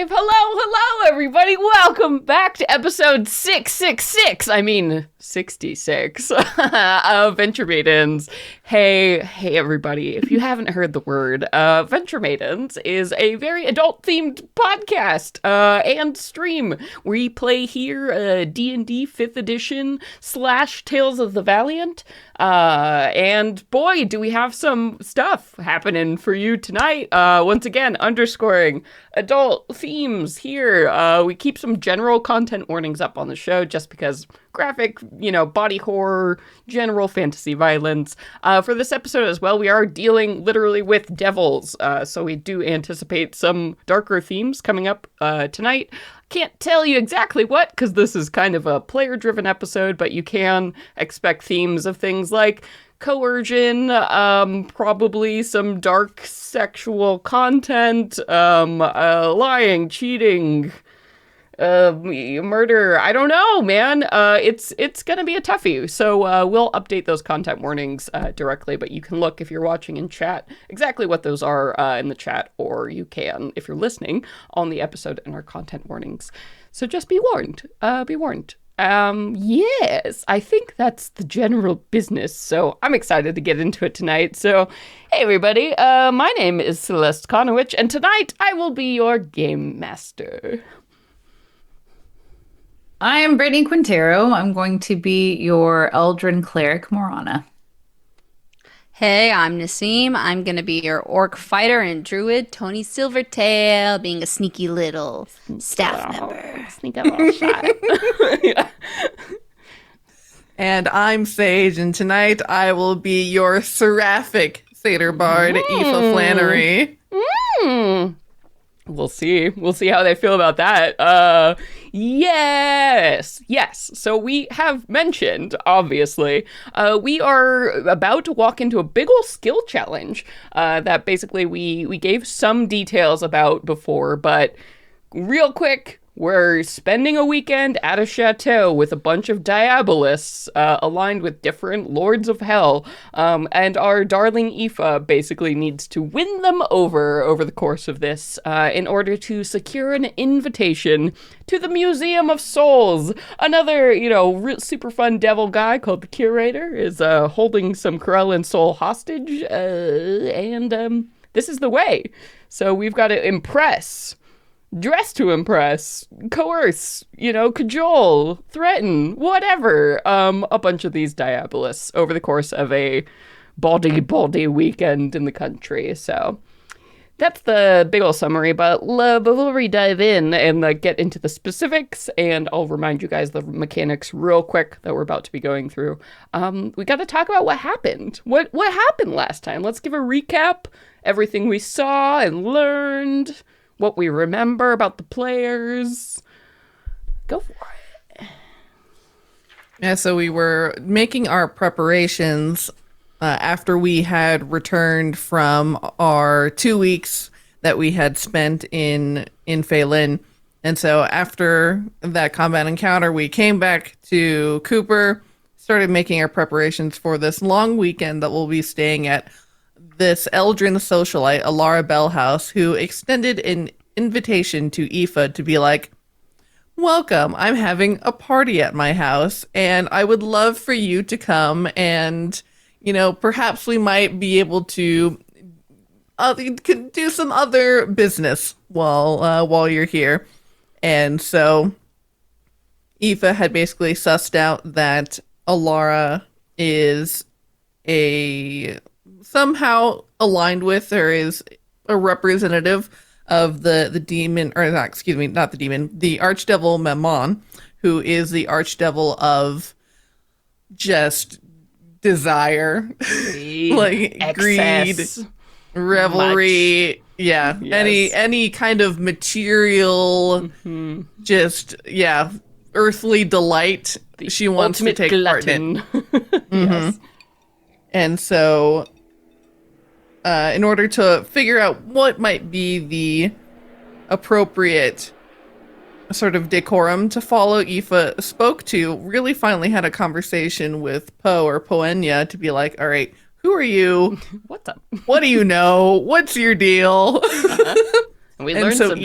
5. Hello, everybody. Welcome back to episode 666. 66 of Venture Maidens. Hey, everybody. If you haven't heard the word, Venture Maidens is a very adult-themed podcast and stream. We play here D&D 5th edition / Tales of the Valiant. And boy, do we have some stuff happening for you tonight. Once again, underscoring adult themes here. We keep some general content warnings up on the show just because graphic, body horror, general fantasy violence. For this episode as well, we are dealing literally with devils. So we do anticipate some darker themes coming up tonight. Can't tell you exactly what, because this is kind of a player-driven episode, but you can expect themes of things like coercion, probably some dark sexual content, lying, cheating, murder. I don't know, man. It's gonna be a toughie. So we'll update those content warnings directly, but you can look if you're watching in chat exactly what those are in the chat, or you can, if you're listening, on the episode and our content warnings. So just be warned. Be warned. Yes, I think that's the general business, so I'm excited to get into it tonight. So, hey everybody, my name is Celeste Konowich, and tonight I will be your game master. I am Brittany Quintero. I'm going to be your Eldrin Cleric Morana. Hey, I'm Nassim. I'm going to be your Orc Fighter and Druid, Tony Silvertail, being a sneaky little staff member. Sneak up all shot. Yeah. And I'm Sage, and tonight I will be your seraphic Satyr Bard, Aoife Flannery. We'll see. We'll see how they feel about that. Yes. So we have mentioned, obviously, we are about to walk into a big ol' skill challenge that basically we gave some details about before, but real quick, we're spending a weekend at a chateau with a bunch of diabolists aligned with different lords of hell, and our darling Aoife basically needs to win them over the course of this in order to secure an invitation to the Museum of Souls. Another, super fun devil guy called the Curator is holding some Corellan soul hostage, and this is the way. So we've got to impress, dress to impress, coerce, cajole, threaten, whatever, a bunch of these diabolists over the course of a baldy weekend in the country. So that's the big ol' summary, but before we dive in and get into the specifics, and I'll remind you guys the mechanics real quick that we're about to be going through, we got to talk about what happened. What happened last time? Let's give a recap, everything we saw and learned, what we remember about the players. Go for it. Yeah, so we were making our preparations after we had returned from our 2 weeks that we had spent in Phelan. And so after that combat encounter, we came back to Cooper, started making our preparations for this long weekend that we'll be staying at this Eldrin socialite, Alara Bellhouse, who extended an invitation to Aoife to be like, welcome, I'm having a party at my house, and I would love for you to come, and, perhaps we might be able to do some other business while you're here. And so Aoife had basically sussed out that Alara is somehow aligned with, or is a representative of the demon, or not, excuse me, not the demon, the archdevil Mammon, who is the archdevil of just desire, like excess, greed, revelry, much. Yeah, yes. any kind of material, just, earthly delight the she wants to take glutton. Part in. Yes. And so in order to figure out what might be the appropriate sort of decorum to follow, Aoife spoke to, really finally had a conversation with Poe or Poenya to be like, all right, who are you? What's up? What do you know? What's your deal? And we learned some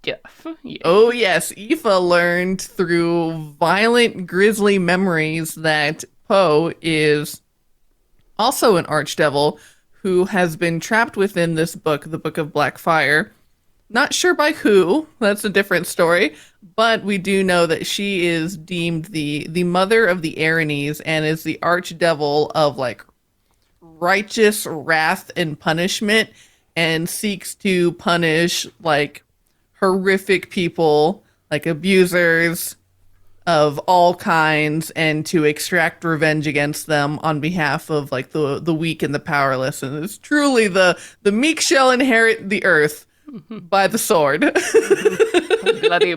stuff. Yeah. Oh, yes. Aoife learned through violent, grisly memories that Poe is also an archdevil who has been trapped within this book, the Book of Black Fire. Not sure by who. That's a different story. But we do know that she is deemed the mother of the Erinyes and is the archdevil of, like, righteous wrath and punishment, and seeks to punish, like, horrific people, like abusers of all kinds, and to extract revenge against them on behalf of, like, the weak and the powerless. And it's truly the meek shall inherit the earth by the sword.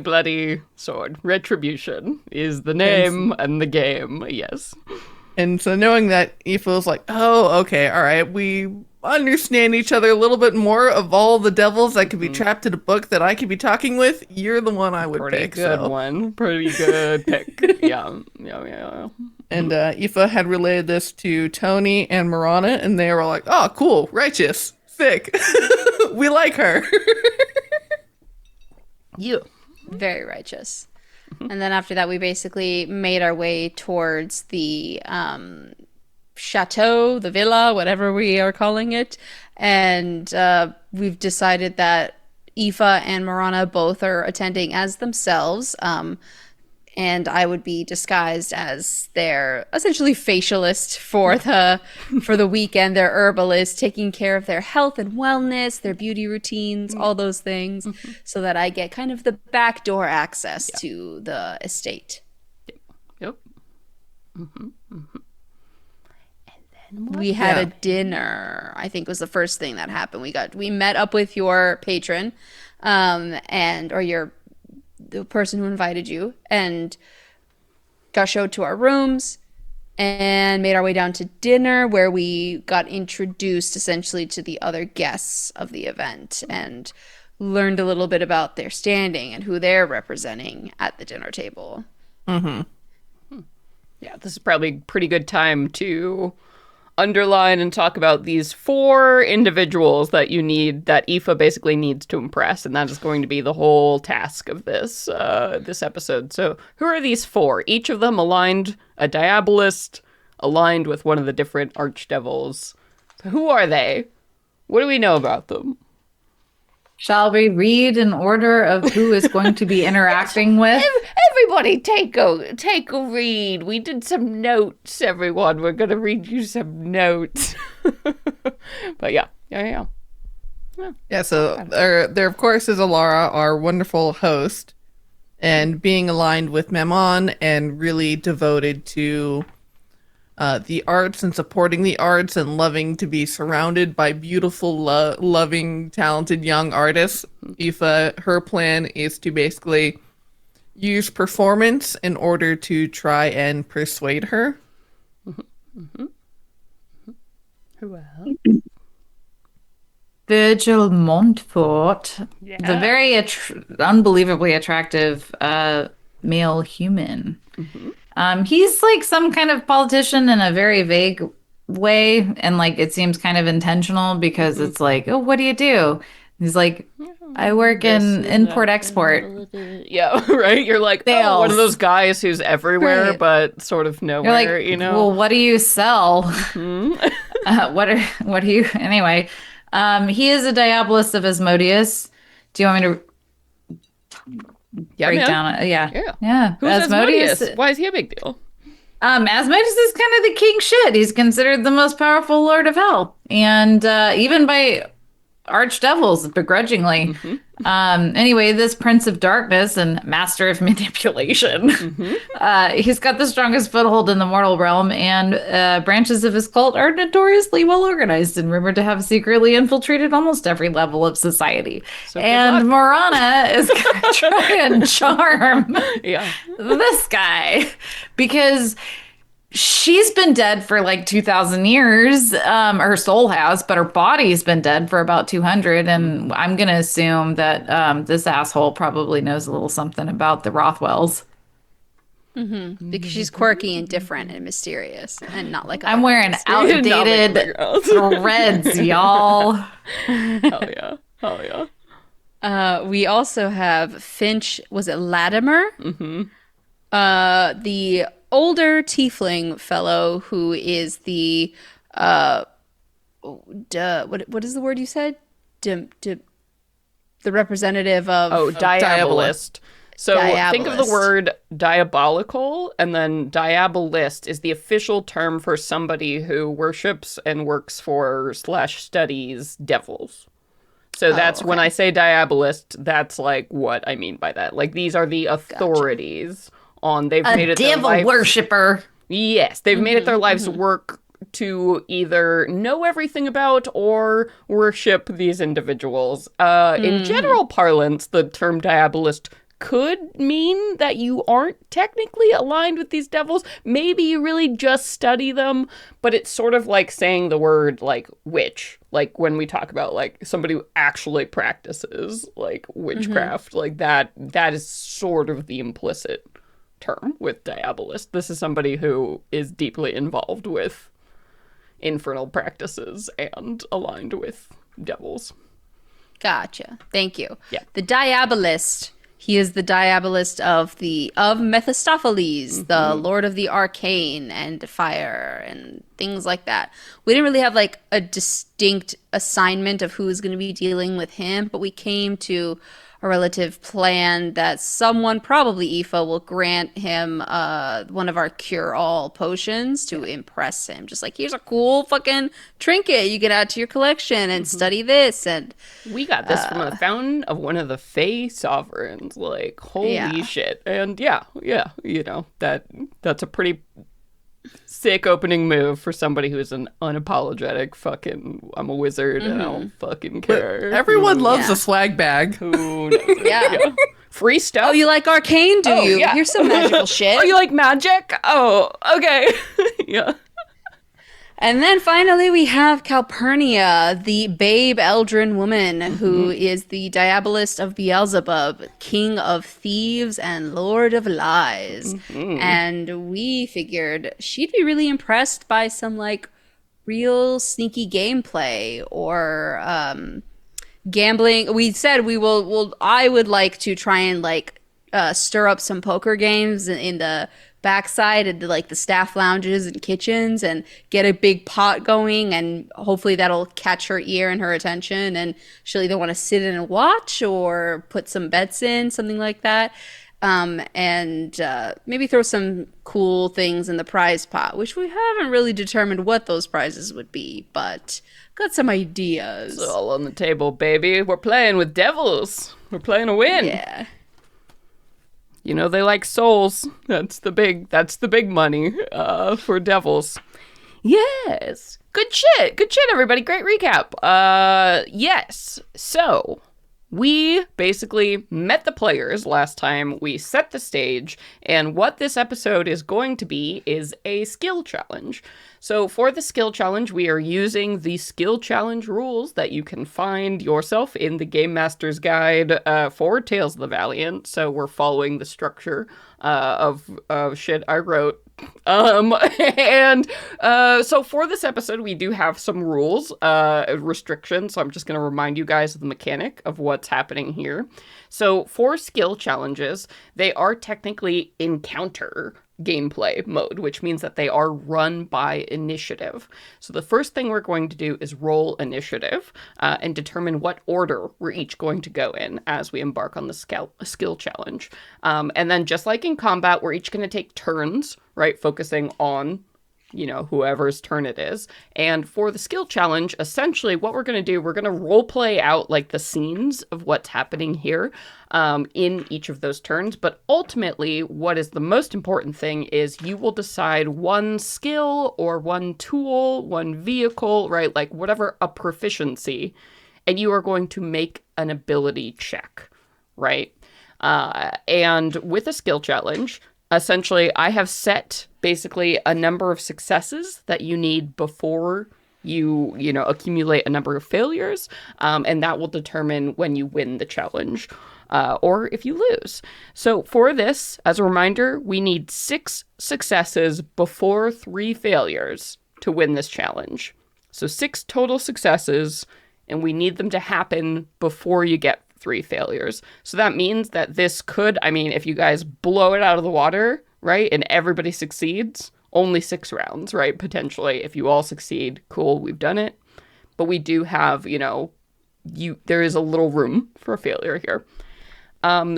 Bloody sword. Retribution is the name and the game. Yes. And so knowing that, Aoife was like, oh, okay, all right, we understand each other a little bit more. Of all the devils that could be trapped in a book that I could be talking with, you're the one I would Pretty pick. good one. Pretty good pick. Yeah. And Aoife had relayed this to Tony and Marana, and they were like, oh, cool, righteous, sick. We like her. You. Very righteous. And then after that, we basically made our way towards the chateau, the villa, whatever we are calling it. And we've decided that Aoife and Marana both are attending as themselves. And I would be disguised as their essentially facialist for the weekend, their herbalist, taking care of their health and wellness, their beauty routines, all those things, so that I get kind of the backdoor access to the estate. Yep. We had a dinner, I think was the first thing that happened. We met up with your patron, the person who invited you, and got showed to our rooms and made our way down to dinner, where we got introduced essentially to the other guests of the event and learned a little bit about their standing and who they're representing at the dinner table. Yeah, this is probably a pretty good time to underline and talk about these 4 individuals that Aoife basically needs to impress, and that is going to be the whole task of this this episode. So who are these 4? Each of them aligned, a diabolist, aligned with one of the different archdevils. So who are they? What do we know about them? Shall we read in order of who is going to be interacting with? Everybody take a read. We did some notes, everyone. We're going to read you some notes. But yeah. Yeah, so there of course is Alara, our wonderful host, and being aligned with Memon and really devoted to the arts and supporting the arts and loving to be surrounded by beautiful, loving, talented young artists. Aoife, her plan is to basically use performance in order to try and persuade her. Who Virgil Montfort, the very unbelievably attractive male human. He's like some kind of politician in a very vague way, and like it seems kind of intentional because it's like, oh, what do you do? He's like, I work in import-export. Yeah, right? You're like, oh, one of those guys who's everywhere, but sort of nowhere, You're like, you know? Well, what do you sell? What do you... Anyway, he is a diabolist of Asmodeus. Do you want me to break down? Yeah. Who's Asmodeus? Why is he a big deal? Asmodeus is kind of the king shit. He's considered the most powerful lord of hell, and even by archdevils, begrudgingly. Anyway, this prince of darkness and master of manipulation, he's got the strongest foothold in the mortal realm, and branches of his cult are notoriously well organized and rumored to have secretly infiltrated almost every level of society. So and Marana is going to try and charm this guy because she's been dead for like 2,000 years. Her soul has, but her body's been dead for about 200. And I'm going to assume that this asshole probably knows a little something about the Rothwells. Because she's quirky and different and mysterious and not like I'm wearing outdated threads, y'all. Hell yeah. We also have Finch, was it Latimer? Mm-hmm. The older tiefling fellow who is the what is the word you said? Dim, dim, the representative Oh, of diabolist. So think of the Diabolist. word diabolical, and then diabolist is the official term for somebody who worships and works for slash studies devils. So that's when I okay. say diabolist, that's like what I mean by that. Like these are the authorities on they've A made it their devil life. worshiper. Yes, they've made it their life's work to either know everything about or worship these individuals. In general parlance, the term diabolist could mean that you aren't technically aligned with these devils. Maybe you really just study them, but it's sort of like saying the word like witch. Like when we talk about like somebody who actually practices like witchcraft, like that is sort of the implicit term with diabolist. This is somebody who is deeply involved with infernal practices and aligned with devils. Gotcha. Thank you. Yeah. The Diabolist. He is the Diabolist of Mephistopheles, the Lord of the Arcane and Fire and things like that. We didn't really have like a distinct assignment of who's going to be dealing with him, but we came to a relative plan that someone, probably Aoife, will grant him one of our cure-all potions to impress him. Just like, here's a cool fucking trinket you get add to your collection and study this. And We got this from the fountain of one of the Fey sovereigns. Like, holy Yeah. shit. And yeah, you know, that's a pretty sick opening move for somebody who's an unapologetic fucking I'm a wizard and I don't fucking care. Everyone loves Yeah. a swag bag. Who knows? yeah. Free stuff. Oh, you like arcane, do Oh, you? yeah. Here's some magical shit. Oh, you like magic? Oh, okay. Yeah. And then finally we have Calpurnia, the babe Eldrin woman, who is the Diabolist of Beelzebub, king of thieves and lord of lies. And we figured she'd be really impressed by some like real sneaky gameplay or gambling. We said I would like to try and like stir up some poker games in the backside and like the staff lounges and kitchens and get a big pot going, and hopefully that'll catch her ear and her attention, and she'll either want to sit in and watch or put some bets in, something like that. And maybe throw some cool things in the prize pot, which we haven't really determined what those prizes would be, but got some ideas. It's all on the table, baby. We're playing with devils. We're playing to win. Yeah. You know they like souls. That's the big money for devils. Yes. Good shit. Good shit, everybody. Great recap. Yes. So we basically met the players last time. We set the stage, and what this episode is going to be is a skill challenge. So for the skill challenge, we are using the skill challenge rules that you can find yourself in the Game Master's Guide for Tales of the Valiant. So we're following the structure of shit I wrote. So for this episode, we do have some rules, restrictions. So I'm just going to remind you guys of the mechanic of what's happening here. So for skill challenges, they are technically encounter gameplay mode, which means that they are run by initiative. So the first thing we're going to do is roll initiative and determine what order we're each going to go in as we embark on the skill challenge. And then just like in combat, we're each going to take turns, right? Focusing on, you know, whoever's turn it is. And for the skill challenge, essentially what we're going to do, we're going to role play out like the scenes of what's happening here in each of those turns. But ultimately, what is the most important thing is you will decide one skill or one tool, one vehicle, right? Like whatever, a proficiency, and you are going to make an ability check, right? And with a skill challenge, essentially, I have set basically a number of successes that you need before you accumulate a number of failures, and that will determine when you win the challenge or if you lose. So for this, as a reminder, we need 6 successes before 3 failures to win this challenge. So 6 total successes, and we need them to happen before you get 3 failures. So that means that this could, I mean, if you guys blow it out of the water, right, and everybody succeeds, only 6 rounds, right, potentially. If you all succeed, cool, we've done it. But we do have, there is a little room for a failure here.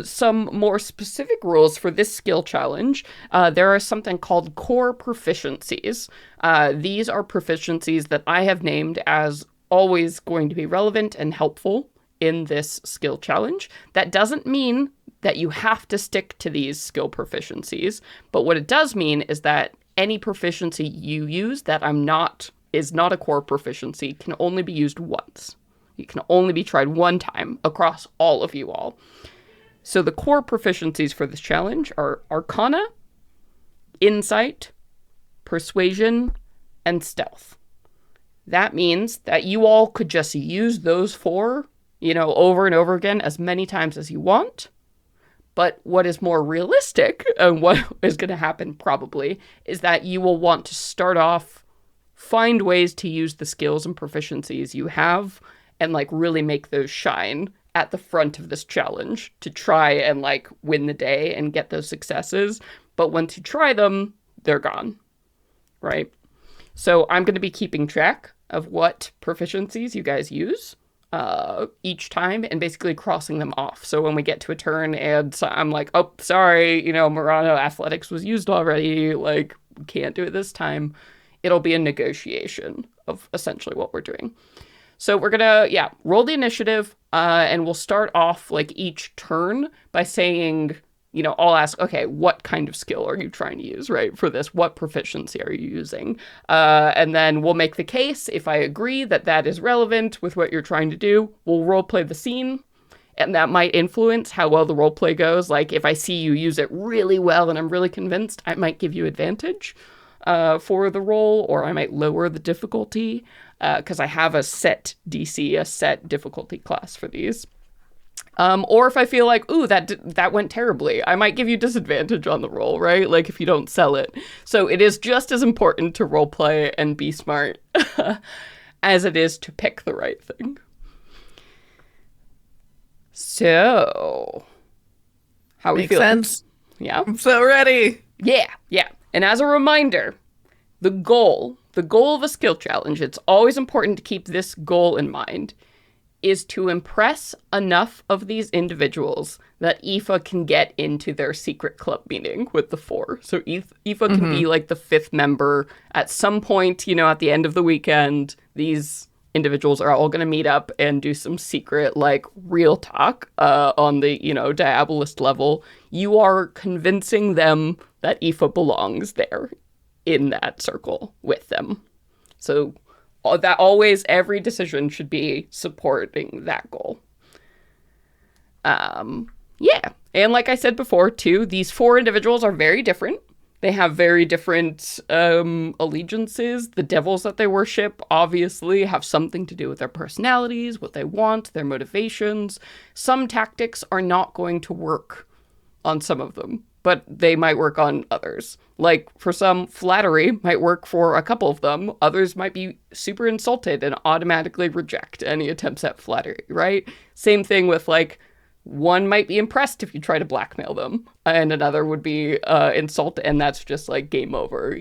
Some more specific rules for this skill challenge. There are something called core proficiencies. These are proficiencies that I have named as always going to be relevant and helpful in this skill challenge. That doesn't mean that you have to stick to these skill proficiencies, but what it does mean is that any proficiency you use that is not a core proficiency can only be used once. It can only be tried one time across all of you all. So the core proficiencies for this challenge are Arcana, Insight, Persuasion, and Stealth. That means that you all could just use those 4, over and over again as many times as you want. But what is more realistic, and what is going to happen probably, is that you will want to start off, find ways to use the skills and proficiencies you have, and really make those shine at the front of this challenge to try and win the day and get those successes. But once you try them, they're gone, right? So I'm going to be keeping track of what proficiencies you guys use each time and basically crossing them off. So when we get to a turn and I'm like, oh, sorry, Murano athletics was used already, we can't do it this time, it'll be a negotiation of essentially what we're doing. So we're gonna, roll the initiative, and we'll start off each turn by saying, I'll ask, okay, what kind of skill are you trying to use, right, for this? What proficiency are you using? And then we'll make the case. If I agree that that is relevant with what you're trying to do, we'll roleplay the scene, and that might influence how well the roleplay goes. If I see you use it really well and I'm really convinced, I might give you advantage for the roll, or I might lower the difficulty, because I have a set DC, a set difficulty class for these. Or if I feel like, ooh, that went terribly, I might give you disadvantage on the roll, right? If you don't sell it. So it is just as important to roleplay and be smart as it is to pick the right thing. So, how we Makes feel? sense. Yeah. I'm so ready. Yeah. And as a reminder, the goal of a skill challenge, it's always important to keep this goal in mind, is to impress enough of these individuals that Aoife can get into their secret club meeting with the 4. So Aoife can be the 5th member. At some point, at the end of the weekend, these individuals are all going to meet up and do some secret, real talk on the, Diabolist level. You are convincing them that Aoife belongs there in that circle with them. So that always, every decision should be supporting that goal. And like I said before, too, these 4 individuals are very different. They have very different allegiances. The devils that they worship obviously have something to do with their personalities, what they want, their motivations. Some tactics are not going to work on some of them, but they might work on others. For some, flattery might work for a couple of them. Others might be super insulted and automatically reject any attempts at flattery, right? Same thing with, one might be impressed if you try to blackmail them, and another would be insulted, and that's just, game over,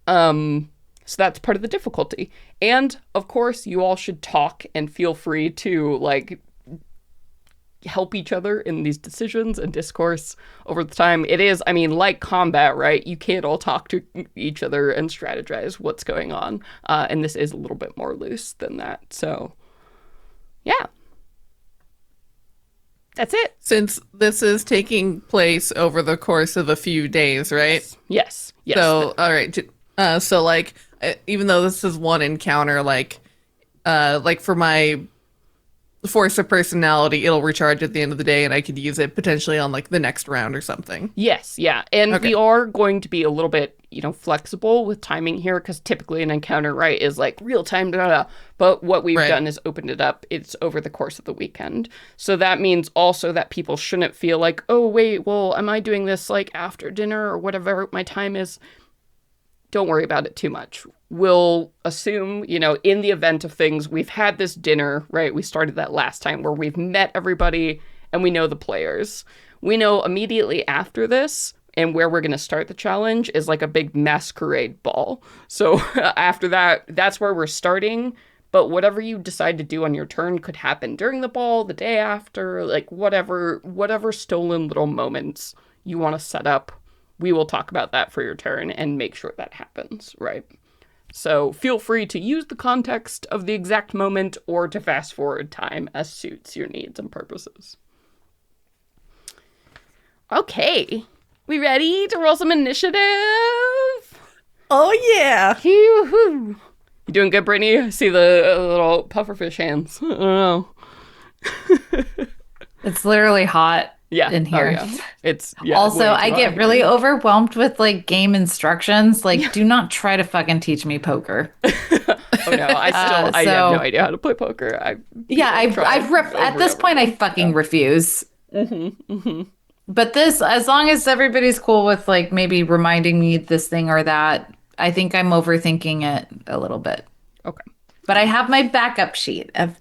So that's part of the difficulty. And, of course, you all should talk and feel free to, help each other in these decisions and discourse over the time. It is, like combat, right? You can't all talk to each other and strategize what's going on. And this is a little bit more loose than that. So, yeah. That's it. Since this is taking place over the course of a few days, right? Yes. So, all right. So, even though this is one encounter, for my force of personality, it'll recharge at the end of the day, and I could use it potentially on the next round or something. Yes, yeah. And Okay. we are going to be a little bit, flexible with timing here, because typically an encounter, right, is real time, but what we've done is opened it up. It's over the course of the weekend. So that means also that people shouldn't feel oh, wait, well, am I doing this after dinner or whatever my time is? don't worry about it too much. We'll assume, in the event of things, we've had this dinner, right? We started that last time where we've met everybody and we know the players. We know immediately after this and where we're going to start the challenge is like a big masquerade ball. So after that, that's where we're starting. But whatever you decide to do on your turn could happen during the ball, the day after, like whatever stolen little moments you want to set up. We will talk about that for your turn and make sure that happens, right? So feel free to use the context of the exact moment or to fast forward time as suits your needs and purposes. Okay, we ready to roll some initiative? Oh, yeah. Yoo-hoo. You doing good, Brittany? I see the little pufferfish hands. I don't know. It's literally hot in here. Oh, yeah. Also, I get really overwhelmed with like game instructions. Like, do not try to fucking teach me poker. Oh no, I have no idea how to play poker. At this point, I fucking refuse. But this, as long as everybody's cool with like maybe reminding me this thing or that, I think I'm overthinking it a little bit. Okay. But I have my backup sheet of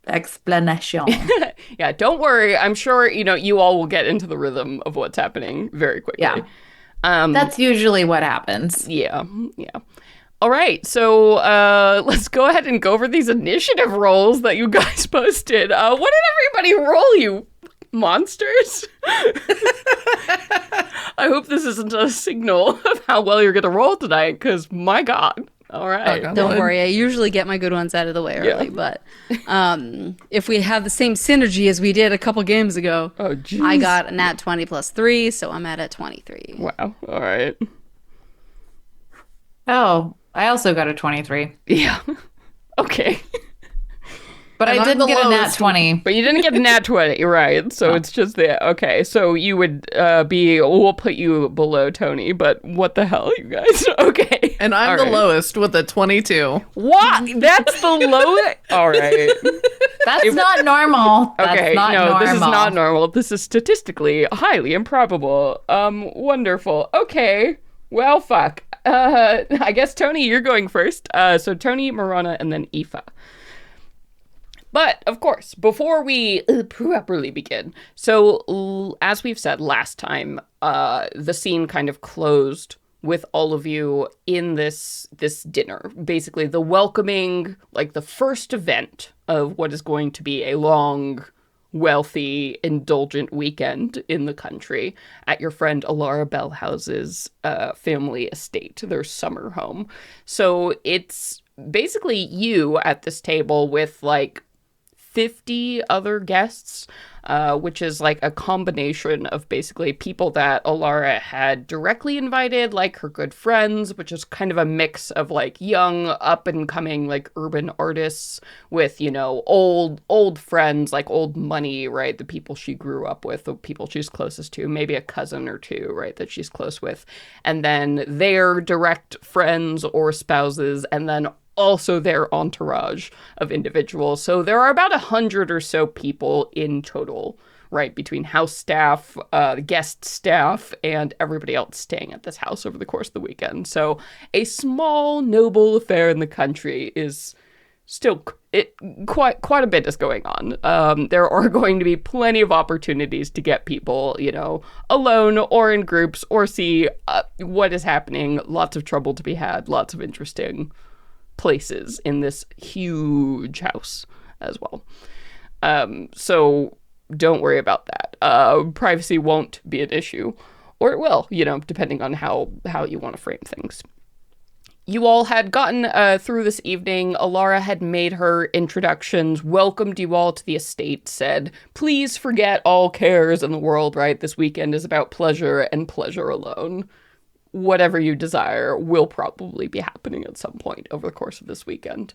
explanation. Yeah, don't worry. I'm sure, you all will get into the rhythm of what's happening very quickly. Yeah. That's usually what happens. Yeah. All right, so let's go ahead and go over these initiative rolls that you guys posted. What did everybody roll, you monsters? I hope this isn't a signal of how well you're going to roll tonight, because my God. All right. Don't worry. I usually get my good ones out of the way early, but if we have the same synergy as we did a couple games ago, I got a nat 20 plus 3, so I'm at 23. Wow. All right. Oh, I also got a 23. Yeah. Okay. But I didn't get a nat 20. But you didn't get a nat 20, right? So it's just there. Okay, so you would we'll put you below Tony, but what the hell, you guys? Okay. And I'm the lowest with a 22. What? That's the lowest? All right. That's not normal. Okay, this is not normal. This is statistically highly improbable. Wonderful. Okay. Well, fuck. I guess, Tony, you're going first. So Tony, Marana, and then Aoife. But, of course, before we properly begin, so as we've said last time, the scene kind of closed with all of you in this dinner. Basically, the welcoming, like the first event of what is going to be a long, wealthy, indulgent weekend in the country at your friend Alara Bellhouse's family estate, their summer home. So it's basically you at this table with, like, 50 other guests, which is like a combination of basically people that Alara had directly invited, like her good friends, which is kind of a mix of like young, up and coming, like urban artists with, old friends, like old money, right? The people she grew up with, the people she's closest to, maybe a cousin or two, right? That she's close with. And then their direct friends or spouses, and then also their entourage of individuals. So there are about 100 or so people in total, right, between house staff, guest staff, and everybody else staying at this house over the course of the weekend. So a small, noble affair in the country is still quite a bit is going on. There are going to be plenty of opportunities to get people, alone or in groups or see what is happening. Lots of trouble to be had, lots of interesting places in this huge house as well. So don't worry about that. Privacy won't be an issue, or it will, depending on how you want to frame things. You all had gotten through this evening. Alara had made her introductions, welcomed you all to the estate, said, please forget all cares in the world, right? This weekend is about pleasure and pleasure alone. Whatever you desire will probably be happening at some point over the course of this weekend.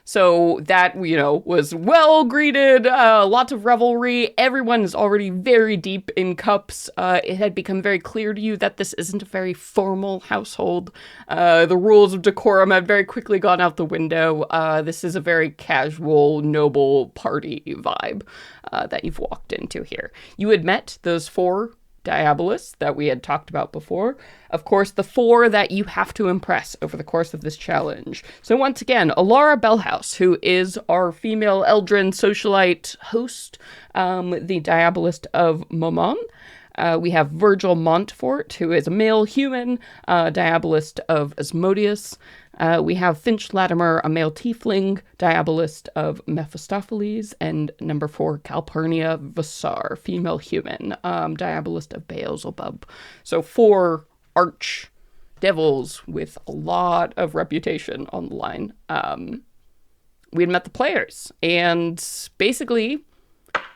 So that, was well greeted, lots of revelry. Everyone is already very deep in cups. It had become very clear to you that this isn't a very formal household. The rules of decorum had very quickly gone out the window. This is a very casual, noble party vibe that you've walked into here. You had met those 4 Diabolists that we had talked about before. Of course, the 4 that you have to impress over the course of this challenge. So once again, Alara Bellhouse, who is our female Eldrin socialite host, the Diabolist of Momon. We have Virgil Montfort, who is a male human, Diabolist of Asmodeus. We have Finch Latimer, a male tiefling, Diabolist of Mephistopheles, and number 4, Calpurnia Vassar, female human, Diabolist of Beelzebub. So 4 arch devils with a lot of reputation on the line. We had met the players, and basically,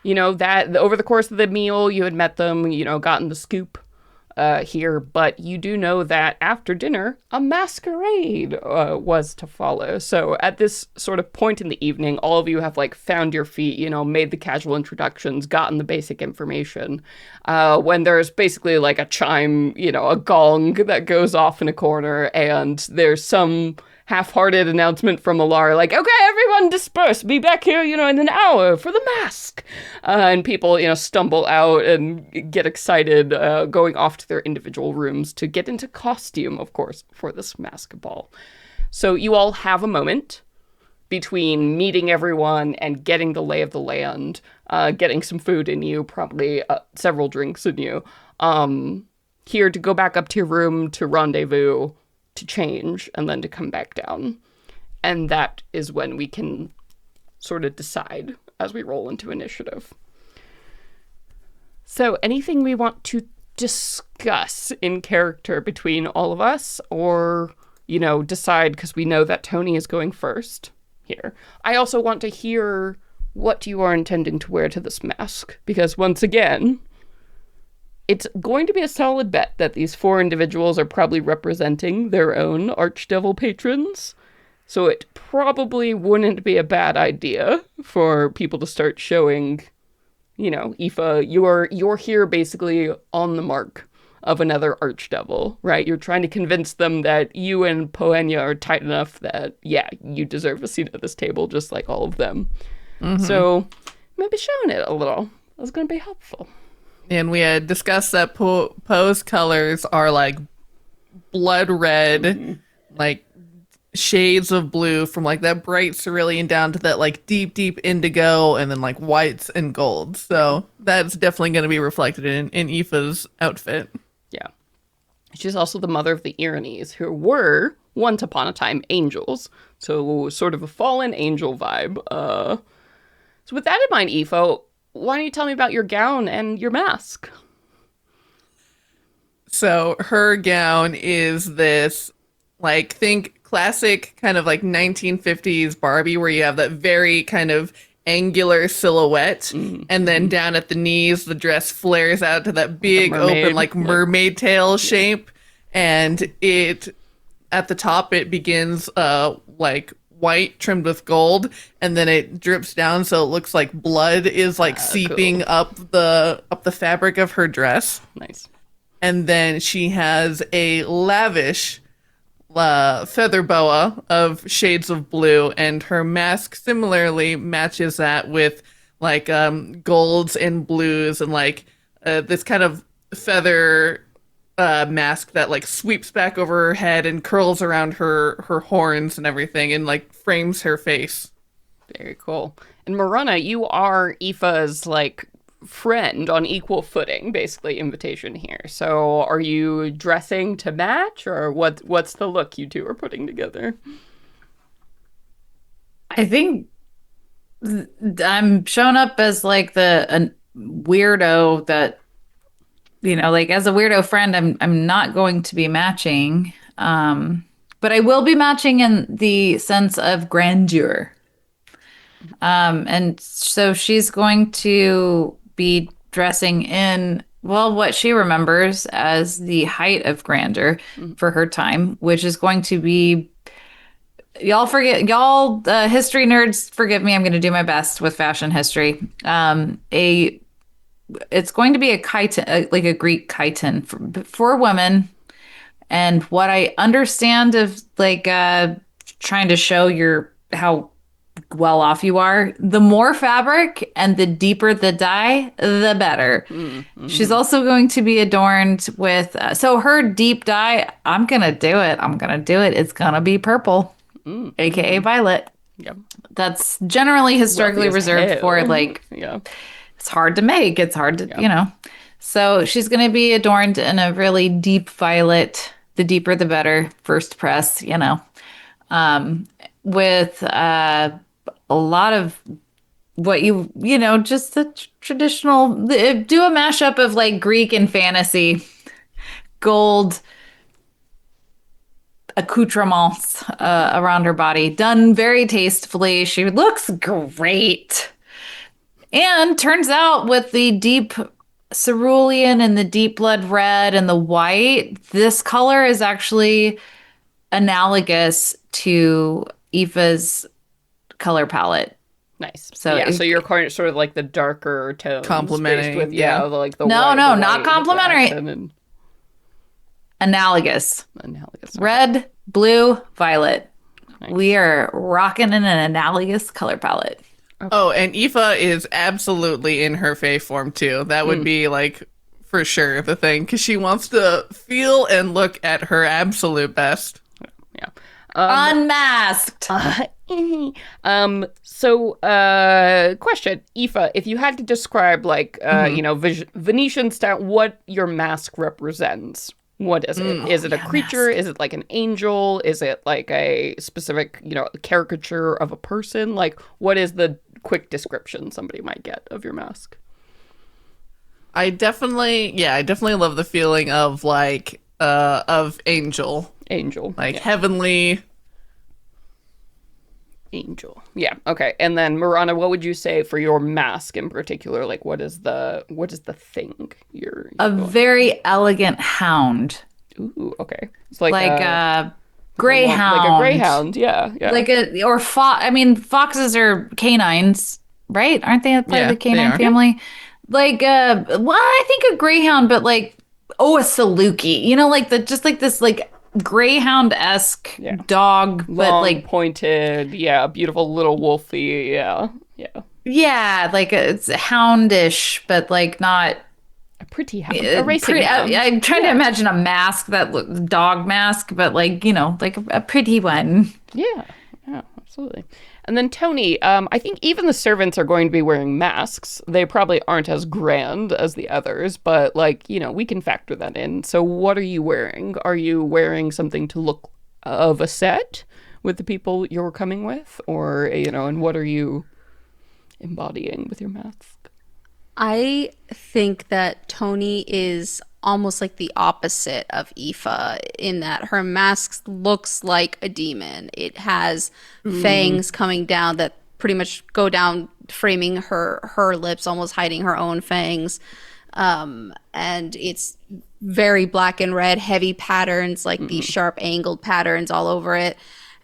that over the course of the meal, you had met them, gotten the scoop here, but you do know that after dinner, a masquerade was to follow. So at this sort of point in the evening, all of you have found your feet, made the casual introductions, gotten the basic information. When there's basically a chime, a gong that goes off in a corner, and there's some half-hearted announcement from Alara, okay, everyone disperse, be back here, in an hour for the mask. And people, stumble out and get excited, going off to their individual rooms to get into costume, of course, for this mask ball. So you all have a moment between meeting everyone and getting the lay of the land, getting some food in you, probably several drinks in you, here to go back up to your room to rendezvous, to change, and then to come back down. And that is when we can sort of decide as we roll into initiative. So anything we want to discuss in character between all of us, or, decide, because we know that Tony is going first here. I also want to hear what you are intending to wear to this mask, because once again, it's going to be a solid bet that these 4 individuals are probably representing their own archdevil patrons. So it probably wouldn't be a bad idea for people to start showing, Aoife, you're here basically on the mark of another archdevil, right? You're trying to convince them that you and Poenya are tight enough that, yeah, you deserve a seat at this table just like all of them. Mm-hmm. So maybe showing it a little is going to be helpful. And we had discussed that Poe's colors are blood red, shades of blue, from that bright cerulean down to that deep, deep indigo, and then whites and gold. So that's definitely going to be reflected in Aoife's outfit. Yeah. She's also the mother of the Iranes, who were, once upon a time, angels. So sort of a fallen angel vibe. So with that in mind, Aoife, why don't you tell me about your gown and your mask? So her gown is this, think classic kind of 1950s Barbie, where you have that very kind of angular silhouette, mm-hmm. and then down at the knees, the dress flares out to that big open, mermaid tail shape. And at the top, it begins, white trimmed with gold, and then it drips down so it looks like blood is seeping cool. up the fabric of her dress. Nice. And then she has a lavish feather boa of shades of blue, and her mask similarly matches that with golds and blues, and this kind of feather mask that sweeps back over her head and curls around her horns and everything, and frames her face. Very cool. And Marana, you are Aoife's friend on equal footing, basically, invitation here. So are you dressing to match, or what's the look you two are putting together? I think I'm showing up as a weirdo that, as a weirdo friend, I'm not going to be matching, but I will be matching in the sense of grandeur. And so she's going to be dressing in, what she remembers as the height of grandeur for her time, which is going to be, y'all history nerds, forgive me, I'm going to do my best with fashion history. It's going to be a chiton, a Greek chiton for women. And what I understand of trying to show how well off you are. The more fabric and the deeper the dye, the better. She's also going to be adorned with, so her deep dye, I'm going to do it. It's going to be purple, aka violet. Yep. That's generally historically Wealthy as reserved hell. for like, Yeah. it's hard to make. It's hard to, you know. So she's going to be adorned in a really deep violet. The deeper, the better. First press, you know. With a lot of what you know, just the traditional, do a mashup of like Greek and fantasy, gold accoutrements around her body, done very tastefully. She looks great. And turns out with the deep cerulean and the deep blood red and the white, this color is actually analogous to Aoife's color palette. Nice. So So you're sort of like the darker tones. Complementing, spaced with, yeah. like the No, white, no, the not white with the complementary. accent and Analogous. analogous. Red, blue, violet. Nice. We are rocking in an analogous color palette. Oh, and Aoife is absolutely in her fae form too. That would be like for sure the thing, because she wants to feel and look at her absolute best. Yeah. Unmasked. Question, Aoife, if you had to describe like you know, Venetian style, what your mask represents, what is it? Is it a creature? Is it like an angel? Is it like a specific, you know, caricature of a person? Like, what is the quick description somebody might get of your mask? I definitely love the feeling of like of angel, like heavenly. Angel. Yeah. Okay. And then Marana, what would you say for your mask in particular? Like, what is the thing you're A very elegant hound. Ooh. Okay. It's like a greyhound. Like a greyhound. Yeah. Yeah. Like I mean, foxes are canines, right? Aren't they part of the they canine are. family? Like, well, I think a greyhound, but like, a Saluki. You know, like this like greyhound-esque dog, but long, like pointed. Yeah. Beautiful little wolfy. Yeah. Yeah. yeah, like it's houndish, but like not. A pretty hound. A racing hound. I'm trying to imagine a mask that dog mask, but like, you know, like a pretty one. Yeah. Yeah. Absolutely. And then Tony, I think even the servants are going to be wearing masks. They probably aren't as grand as the others, but like, you know, we can factor that in. So what are you wearing? Are you wearing something to look of a set with the people you're coming with? Or, you know, and what are you embodying with your mask? I think that Tony is almost like the opposite of Aoife in that her mask looks like a demon. It has fangs coming down that pretty much go down, framing her lips, almost hiding her own fangs. And it's very black and red, heavy patterns, like these sharp angled patterns all over it.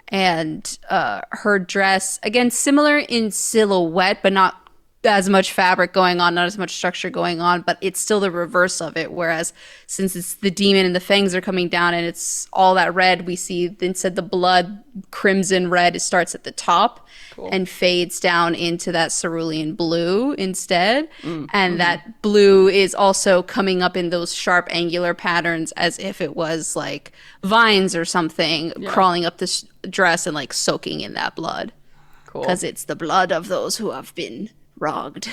And her dress, again, similar in silhouette, but not as much fabric going on, not as much structure going on, but it's still the reverse of it. Whereas since it's the demon and the fangs are coming down and it's all that red, we see instead the blood crimson red, it starts at the top and fades down into that cerulean blue instead. And that blue is also coming up in those sharp angular patterns as if it was like vines or something crawling up this dress and like soaking in that blood. Cool. Because it's the blood of those who have been wronged,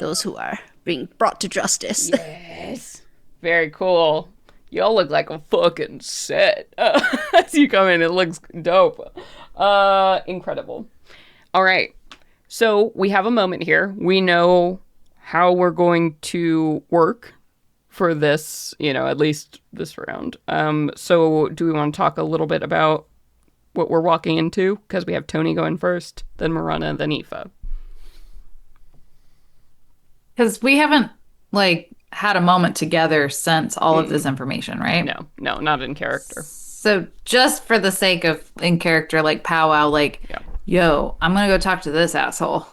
those who are being brought to justice. Yes. Very cool. Y'all look like a fucking set. As you come in, it looks dope. Incredible. All right. So we have a moment here. We know how we're going to work for this, you know, at least this round. So do we want to talk a little bit about what we're walking into? Because we have Tony going first, then Marana, then Aoife. Because we haven't like had a moment together since all of this information, right? No, not in character. So just for the sake of in character, like powwow, like, yo, I'm gonna go talk to this asshole.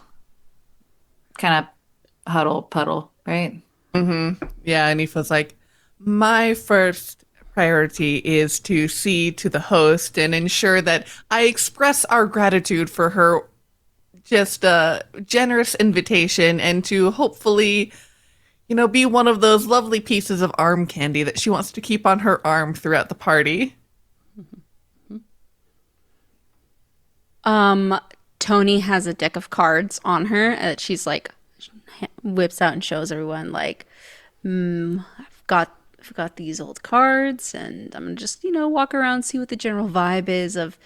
Kind of huddle, puddle, right? Yeah, and Aoife's like, my first priority is to see to the host and ensure that I express our gratitude for her just a generous invitation and to hopefully, be one of those lovely pieces of arm candy that she wants to keep on her arm throughout the party. Tony has a deck of cards on her that she's like whips out and shows everyone like, I've got these old cards and I'm gonna just, walk around, see what the general vibe is of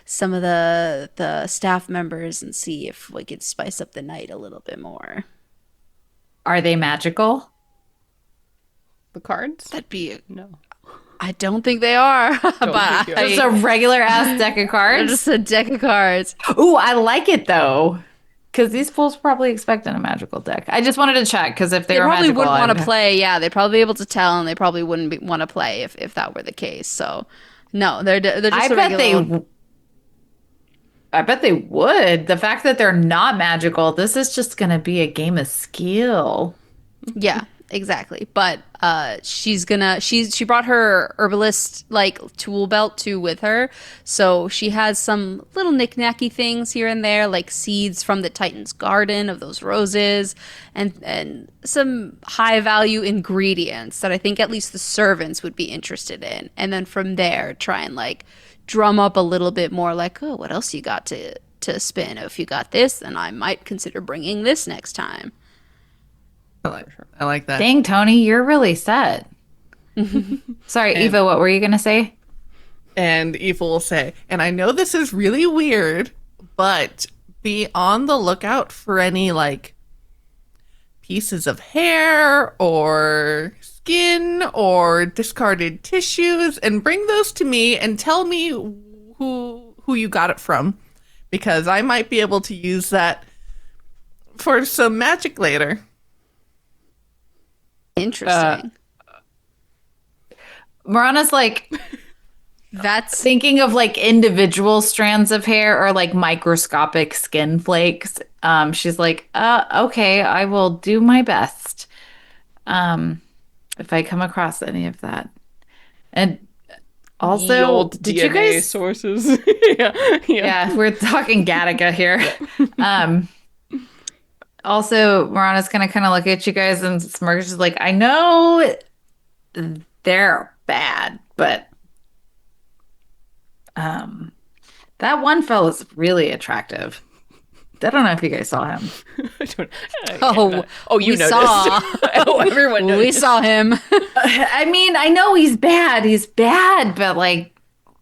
some of the staff members and see if we could spice up the night a little bit more. Are they magical? The cards? That'd be No. I don't think they are, but think Just a regular ass deck of cards? just a deck of cards. Ooh, I like it though. Because these fools probably expecting a magical deck. I just wanted to check because if they They were probably magical, wouldn't I want would to play. Yeah, they'd probably be able to tell, and they probably wouldn't want to play if that were the case. So, no, they're just I a bet regular. I bet they would. The fact that they're not magical, this is just going to be a game of skill. Yeah, exactly. But she brought her herbalist like tool belt too with her, so she has some little knick-knacky things here and there, like seeds from the Titan's garden of those roses, and some high value ingredients that I think at least the servants would be interested in. And then from there, try and like drum up a little bit more, like, oh, what else you got to spin? If you got this, then I might consider bringing this next time. I like that. Dang, Tony, you're really set. Sorry, Eva, what were you going to say? And Aoife will say, and I know this is really weird, but be on the lookout for any, like, pieces of hair or skin or discarded tissues, and bring those to me and tell me who you got it from, because I might be able to use that for some magic later. Interesting. Marana's like That's thinking of like individual strands of hair or like microscopic skin flakes. She's like, okay, I will do my best. If I come across any of that. And also, Ye old did DNA you guys sources? Yeah, we're talking Gattaca here. Also, Marana's gonna kind of look at you guys and smirk. She's like, I know they're bad, but that one fella's really attractive. I don't know if you guys saw him. Oh, you we noticed. saw. Oh, everyone noticed. We saw him. I mean, I know he's bad. He's bad, but like,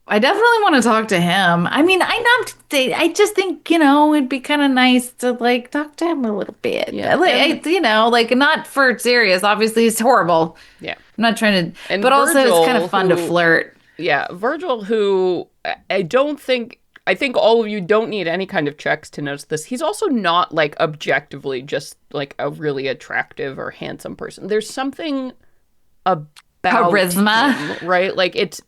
I definitely want to talk to him. I mean, I just think, it'd be kind of nice to like talk to him a little bit. Yeah. Like, like not for serious. Obviously, he's horrible. Yeah. I'm not trying to, And but also Virgil, it's kind of fun to flirt. Yeah, Virgil, who I think all of you don't need any kind of checks to notice this. He's also not like objectively just like a really attractive or handsome person. There's something about Charisma. him, right? Like it's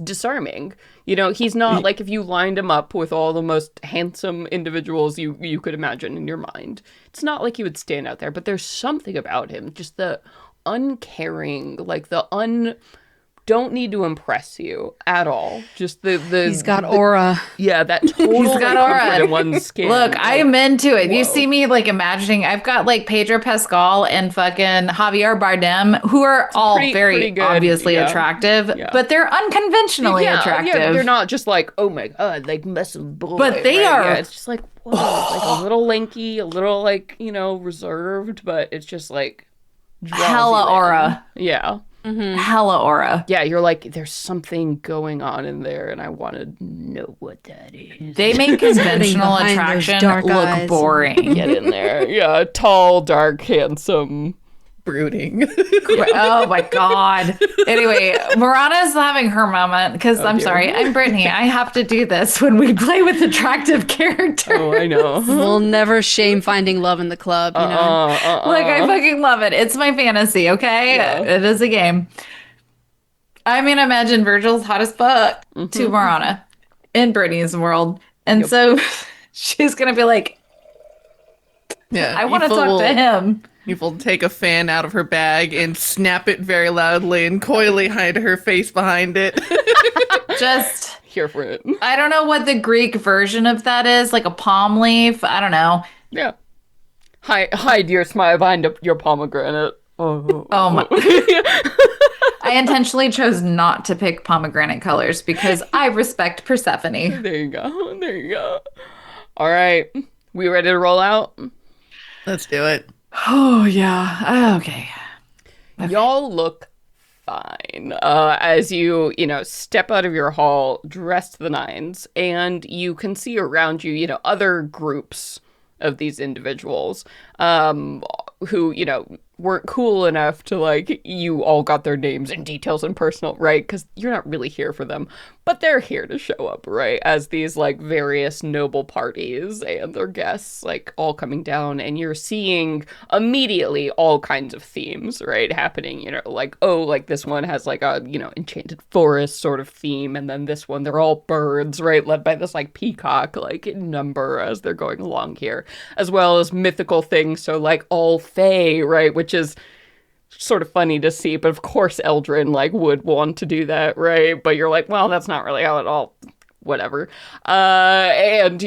disarming. He's not like if you lined him up with all the most handsome individuals you could imagine in your mind. It's not like he would stand out there, but there's something about him, just the uncaring, like don't need to impress you at all. Just He's got aura. yeah, that total He's got like, comfort aura. in one's skin. Look, Like, I'm into it. You whoa. see me like imagining, I've got like Pedro Pascal and fucking Javier Bardem, who are all pretty very good, obviously yeah. attractive, Yeah. but they're unconventionally attractive. Yeah, they're not just like, oh my god, like muscle boy. But they right? are- Yeah, it's just like, whoa, like a little lanky, a little like, reserved, but it's just like draws Hella you in. aura. Yeah. Hella aura. Yeah, you're like, there's something going on in there, and I want to know what that is. They make conventional behind those attraction dark look eyes. boring. Get in there. Yeah, tall, dark, handsome. Brooding. Oh my god. Anyway, Marana's having her moment because I'm dear. sorry, I'm Brittany. I have to do this when we play with attractive characters. Oh, I know. We'll never shame finding love in the club, you know. Like, I fucking love it. It's my fantasy, okay? Yeah. It is a game. I mean, imagine Virgil's hot as fuck to Marana in Brittany's world. And so she's going to be like, Yeah, I want to Aoife talk will- to him. Evil take a fan out of her bag and snap it very loudly and coyly hide her face behind it. Just, Here for it. I don't know what the Greek version of that is, like a palm leaf. I don't know. Yeah. Hide your smile behind your pomegranate. Oh, Oh my. I intentionally chose not to pick pomegranate colors because I respect Persephone. There you go. There you go. All right. We ready to roll out? Let's do it. Oh, yeah. Okay. Y'all look fine as you step out of your hall dressed to the nines, and you can see around you, other groups of these individuals who, weren't cool enough to, like, you all got their names and details and personal, right? Because you're not really here for them, but they're here to show up, right? As these, like, various noble parties and their guests, like, all coming down, and you're seeing immediately all kinds of themes, right, happening, like, oh, like, this one has, like, a, enchanted forest sort of theme, and then this one, they're all birds, right, led by this, like, peacock, like, in number as they're going along here, as well as mythical things, so, like, all fae, right, which is sort of funny to see, but of course Eldrin, like, would want to do that, right? But you're like, well, that's not really how it all, whatever. And,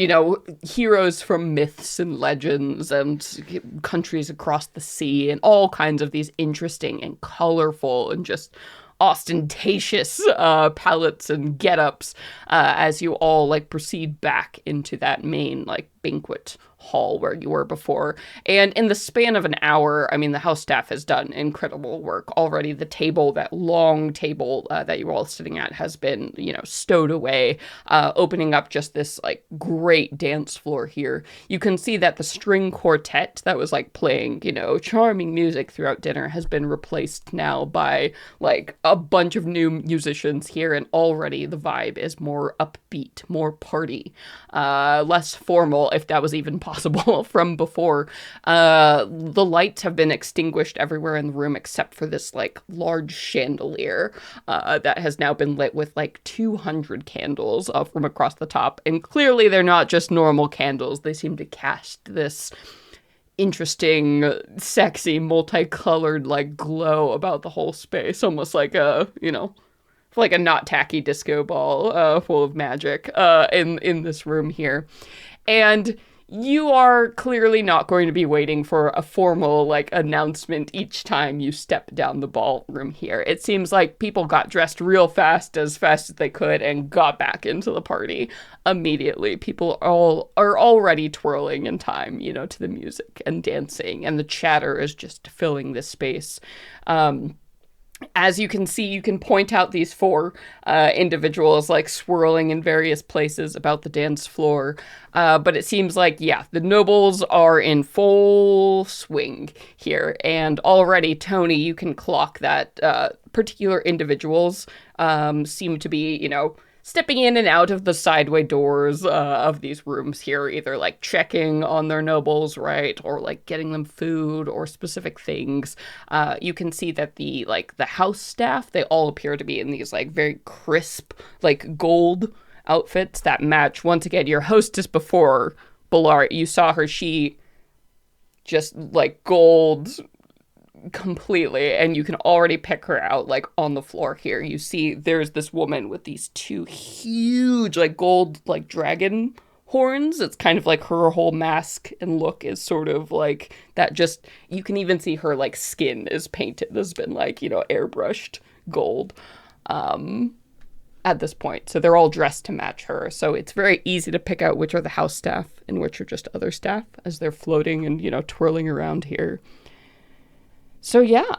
heroes from myths and legends and countries across the sea and all kinds of these interesting and colorful and just ostentatious palettes and get-ups as you all, like, proceed back into that main, like, banquet hall where you were before. And in the span of an hour, I mean, the house staff has done incredible work already. The table, that long table that you were all sitting at, has been, stowed away, opening up just this, like, great dance floor here. You can see that the string quartet that was, like, playing, charming music throughout dinner has been replaced now by, like, a bunch of new musicians here, and already the vibe is more upbeat, more party, less formal, if that was even possible from before. The lights have been extinguished everywhere in the room except for this, like, large chandelier that has now been lit with, like, 200 candles from across the top. And clearly they're not just normal candles. They seem to cast this interesting, sexy, multicolored, like, glow about the whole space. Almost like a, like a not tacky disco ball full of magic in this room here. And you are clearly not going to be waiting for a formal, like, announcement each time you step down the ballroom here. It seems like people got dressed real fast as they could and got back into the party immediately. People are already twirling in time, to the music and dancing, and the chatter is just filling this space. As you can see, you can point out these four individuals, like, swirling in various places about the dance floor. But it seems like, yeah, the nobles are in full swing here. And already, Tony, you can clock that particular individuals seem to be, stepping in and out of the sideway doors of these rooms here, either, like, checking on their nobles, right, or, like, getting them food or specific things. You can see that the house staff, they all appear to be in these, like, very crisp, like, gold outfits that match, once again, your hostess before, Ballart. You saw her, she just, like, gold completely, and you can already pick her out, like, on the floor here. You see there's this woman with these two huge, like, gold, like, dragon horns. It's kind of like her whole mask and look is sort of like that. Just, you can even see her, like, skin is painted, has been, like, airbrushed gold at this point. So they're all dressed to match her, so it's very easy to pick out which are the house staff and which are just other staff as they're floating and twirling around here. So yeah,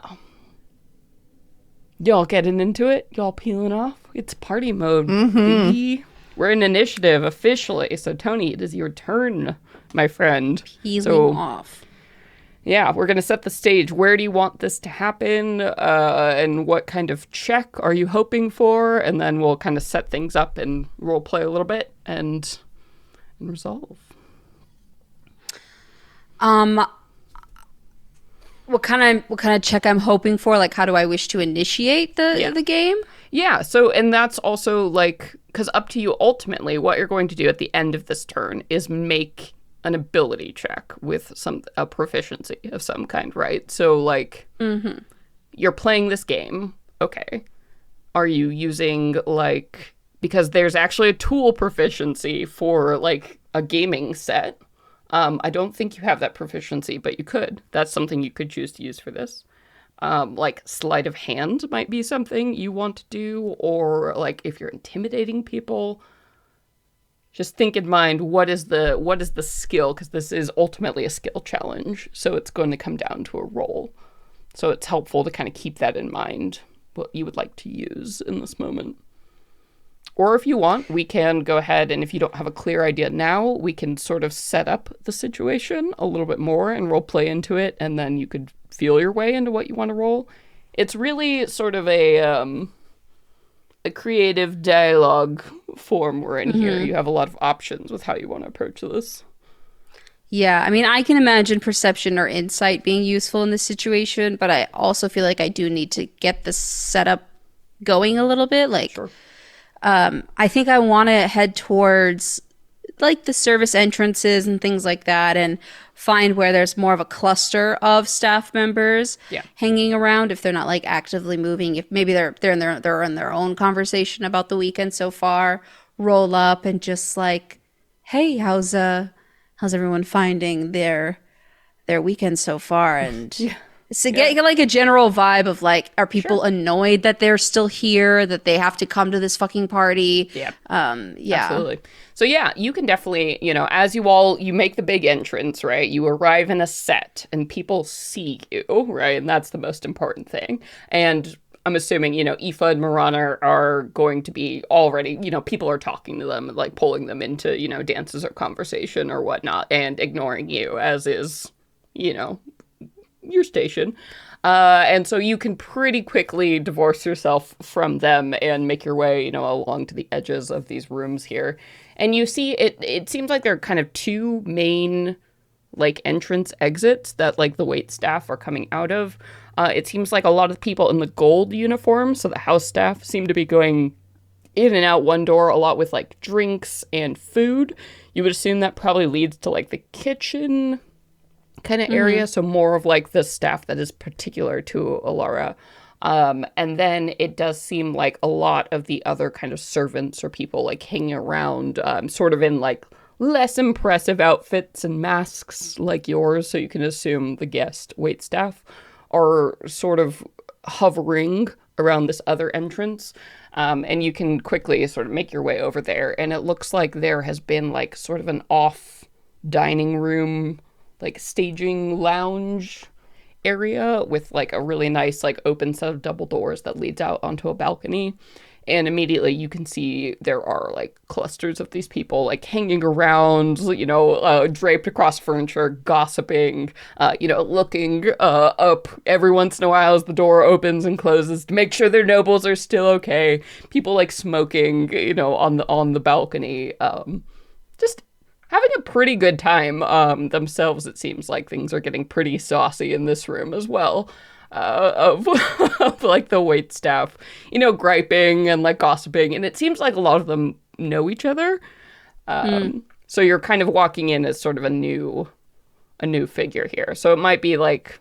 y'all getting into it? Y'all peeling off? It's party mode. Mm-hmm. We're in initiative officially. So Tony, it is your turn, my friend. Peeling off. Yeah, we're going to set the stage. Where do you want this to happen? And what kind of check are you hoping for? And then we'll kind of set things up and role play a little bit and resolve. What kind of check I'm hoping for? Like, how do I wish to initiate the game? Yeah, so, and that's also, like, because up to you ultimately, what you're going to do at the end of this turn is make an ability check with a proficiency of some kind, right? So like you're playing this game, okay. Are you using like, because there's actually a tool proficiency for like a gaming set. I don't think you have that proficiency, but you could. That's something you could choose to use for this. Like sleight of hand might be something you want to do, or like if you're intimidating people, just think in mind what is the skill, because this is ultimately a skill challenge, so it's going to come down to a roll. So it's helpful to kind of keep that in mind, what you would like to use in this moment. Or if you want, we can go ahead, and if you don't have a clear idea now, we can sort of set up the situation a little bit more and role play into it, and then you could feel your way into what you want to roll. It's really sort of a creative dialogue form we're in here. You have a lot of options with how you want to approach this. Yeah, I mean, I can imagine perception or insight being useful in this situation, but I also feel like I do need to get the setup going a little bit. Like, Sure. I think I want to head towards like the service entrances and things like that, and find where there's more of a cluster of staff members hanging around if they're not like actively moving. If maybe they're in their own conversation about the weekend so far, roll up and just like, hey, how's everyone finding their weekend so far? And so get like a general vibe of like, are people annoyed that they're still here, that they have to come to this fucking party? Yeah. Yeah. Absolutely. So yeah, you can definitely, as you make the big entrance, right? You arrive in a set and people see you, right? And that's the most important thing. And I'm assuming, Aoife and Marana are going to be already, people are talking to them, like pulling them into, dances or conversation or whatnot, and ignoring you, as is, your station. And so you can pretty quickly divorce yourself from them and make your way, along to the edges of these rooms here. And you see it seems like there are kind of two main like entrance exits that like the wait staff are coming out of. It seems like a lot of people in the gold uniforms, so the house staff, seem to be going in and out one door a lot with like drinks and food. You would assume that probably leads to like the kitchen kind of area, so more of like the staff that is particular to Alara. And then it does seem like a lot of the other kind of servants or people like hanging around, sort of in like less impressive outfits and masks like yours, so you can assume the guest wait staff are sort of hovering around this other entrance. And you can quickly sort of make your way over there, and it looks like there has been like sort of an off dining room, like staging lounge area with like a really nice like open set of double doors that leads out onto a balcony. And immediately you can see there are like clusters of these people like hanging around, draped across furniture, gossiping, looking up every once in a while as the door opens and closes to make sure their nobles are still okay. People like smoking, on the balcony, just having a pretty good time themselves. It seems like things are getting pretty saucy in this room as well. Of like the wait staff, griping and like gossiping, and it seems like a lot of them know each other. So you're kind of walking in as sort of a new figure here. So it might be like,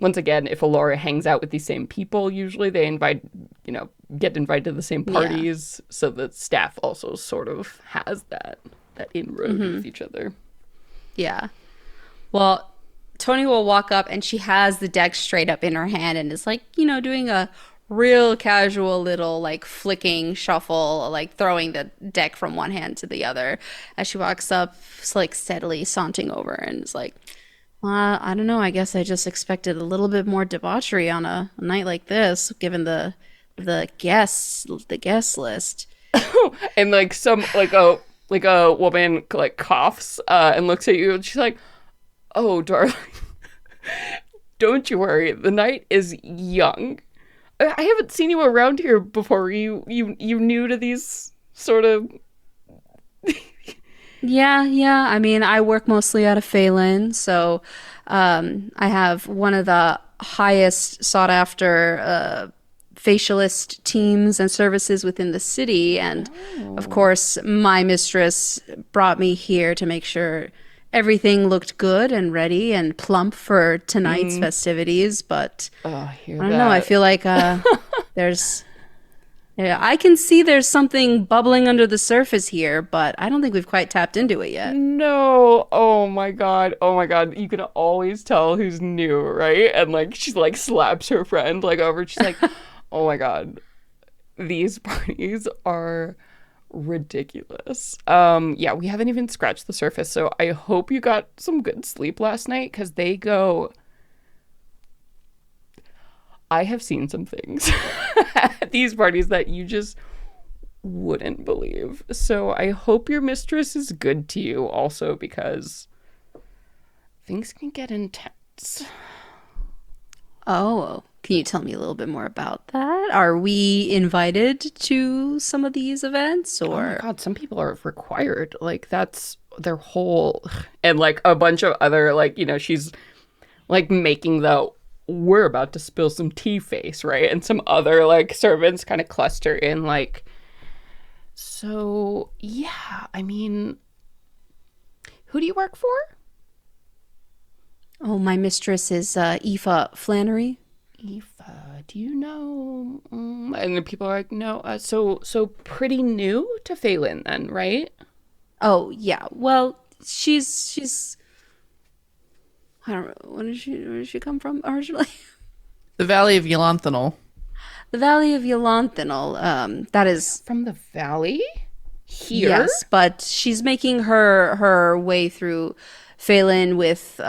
once again, if Alora hangs out with these same people, usually they get invited to the same parties. So the staff also sort of has that inroad with each other. Yeah. Well, Tony will walk up and she has the deck straight up in her hand and is like, doing a real casual little like flicking shuffle, like throwing the deck from one hand to the other as she walks up, like steadily sauntering over, and is like, well, I don't know, I guess I just expected a little bit more debauchery on a night like this, given the guest list. And like some like a woman like coughs and looks at you, and she's like, "Oh, darling, don't you worry. The night is young. I haven't seen you around here before. You new to these sort of." Yeah. I mean, I work mostly out of Phelan, so I have one of the highest sought after facialist teams and services within the city, and of course, my mistress brought me here to make sure everything looked good and ready and plump for tonight's festivities, but Oh, I hear I don't know. I feel like there's yeah, I can see there's something bubbling under the surface here, but I don't think we've quite tapped into it yet. No. Oh my God. Oh my God. You can always tell who's new, right? And like she like slaps her friend like over. She's like, "Oh my God. These parties are ridiculous." Yeah, we haven't even scratched the surface. So I hope you got some good sleep last night cuz they go I have seen some things at these parties that you just wouldn't believe. So I hope your mistress is good to you also because things can get intense. Oh, can you tell me a little bit more about that? Are we invited to some of these events Oh my or God, some people are required. Like that's their whole and like a bunch of other like, she's like making the we're about to spill some tea face, right? And some other like servants kind of cluster in like so yeah, I mean who do you work for? Oh, my mistress is Aoife Flannery. Aoife, do you know? And the people are like, no. So pretty new to Phelan then, right? Oh, yeah. Well, she's I don't know. Where did she come from originally? The Valley of Yolanthanol. The Valley of Yolanthanol. That is From the valley? Here? yes, but she's making her way through Phelan with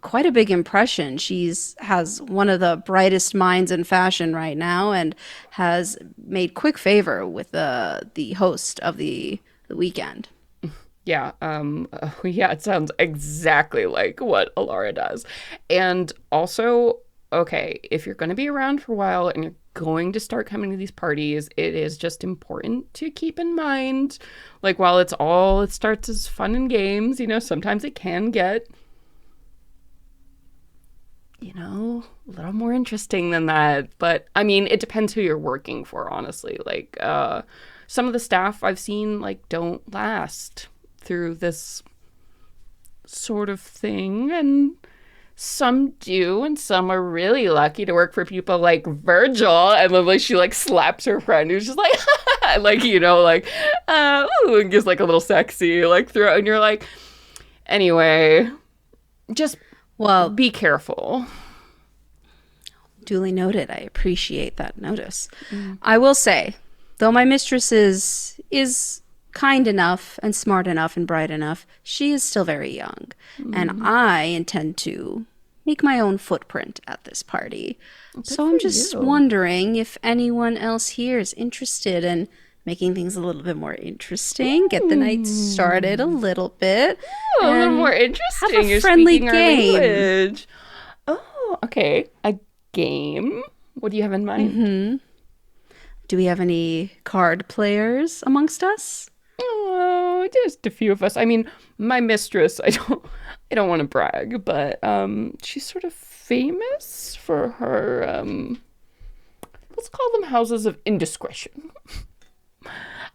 quite a big impression. She's has one of the brightest minds in fashion right now, and has made quick favor with the host of the weekend. Yeah, yeah, it sounds exactly like what Alara does. And also, okay, if you're going to be around for a while and you're going to start coming to these parties, it is just important to keep in mind, like, while it starts as fun and games, sometimes it can get, a little more interesting than that. But, I mean, it depends who you're working for, honestly. Like, some of the staff I've seen, like, don't last through this sort of thing, and some do, and some are really lucky to work for people like Virgil. And then like she like slaps her friend who's just like like ooh, and gives like a little sexy like throw, and you're like, anyway, just Well, be careful. duly noted. I appreciate that notice. I will say, though my mistress is kind enough and smart enough and bright enough, she is still very young. And I intend to make my own footprint at this party. So I'm just wondering if anyone else here is interested in making things a little bit more interesting, get the night started a little bit. A little and more interesting. have a You're friendly speaking our game. language. Oh, okay. A game. What do you have in mind? Do we have any card players amongst us? Oh, just a few of us. I mean, my mistress, I don't want to brag, but she's sort of famous for her let's call them houses of indiscretion.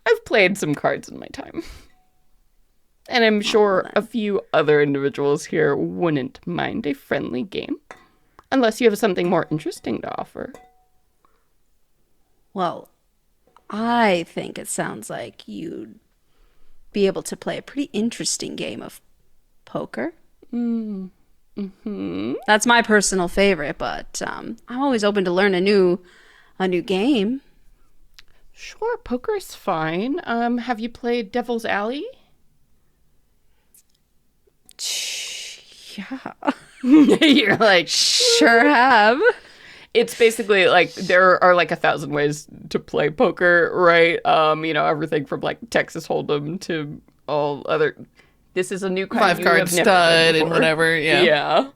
I've played some cards in my time. And I'm sure a few other individuals here wouldn't mind a friendly game. Unless you have something more interesting to offer. Well, I think it sounds like you'd be able to play a pretty interesting game of poker. That's my personal favorite, but I'm always open to learn a new game. Sure, poker's fine. Have you played Devil's Alley? Yeah, You're like, sure have. it's basically like there are like 1,000 ways to play poker, right? Everything from like Texas Hold'em to all other. This is a new kind 5-card stud and whatever. Yeah. Yeah.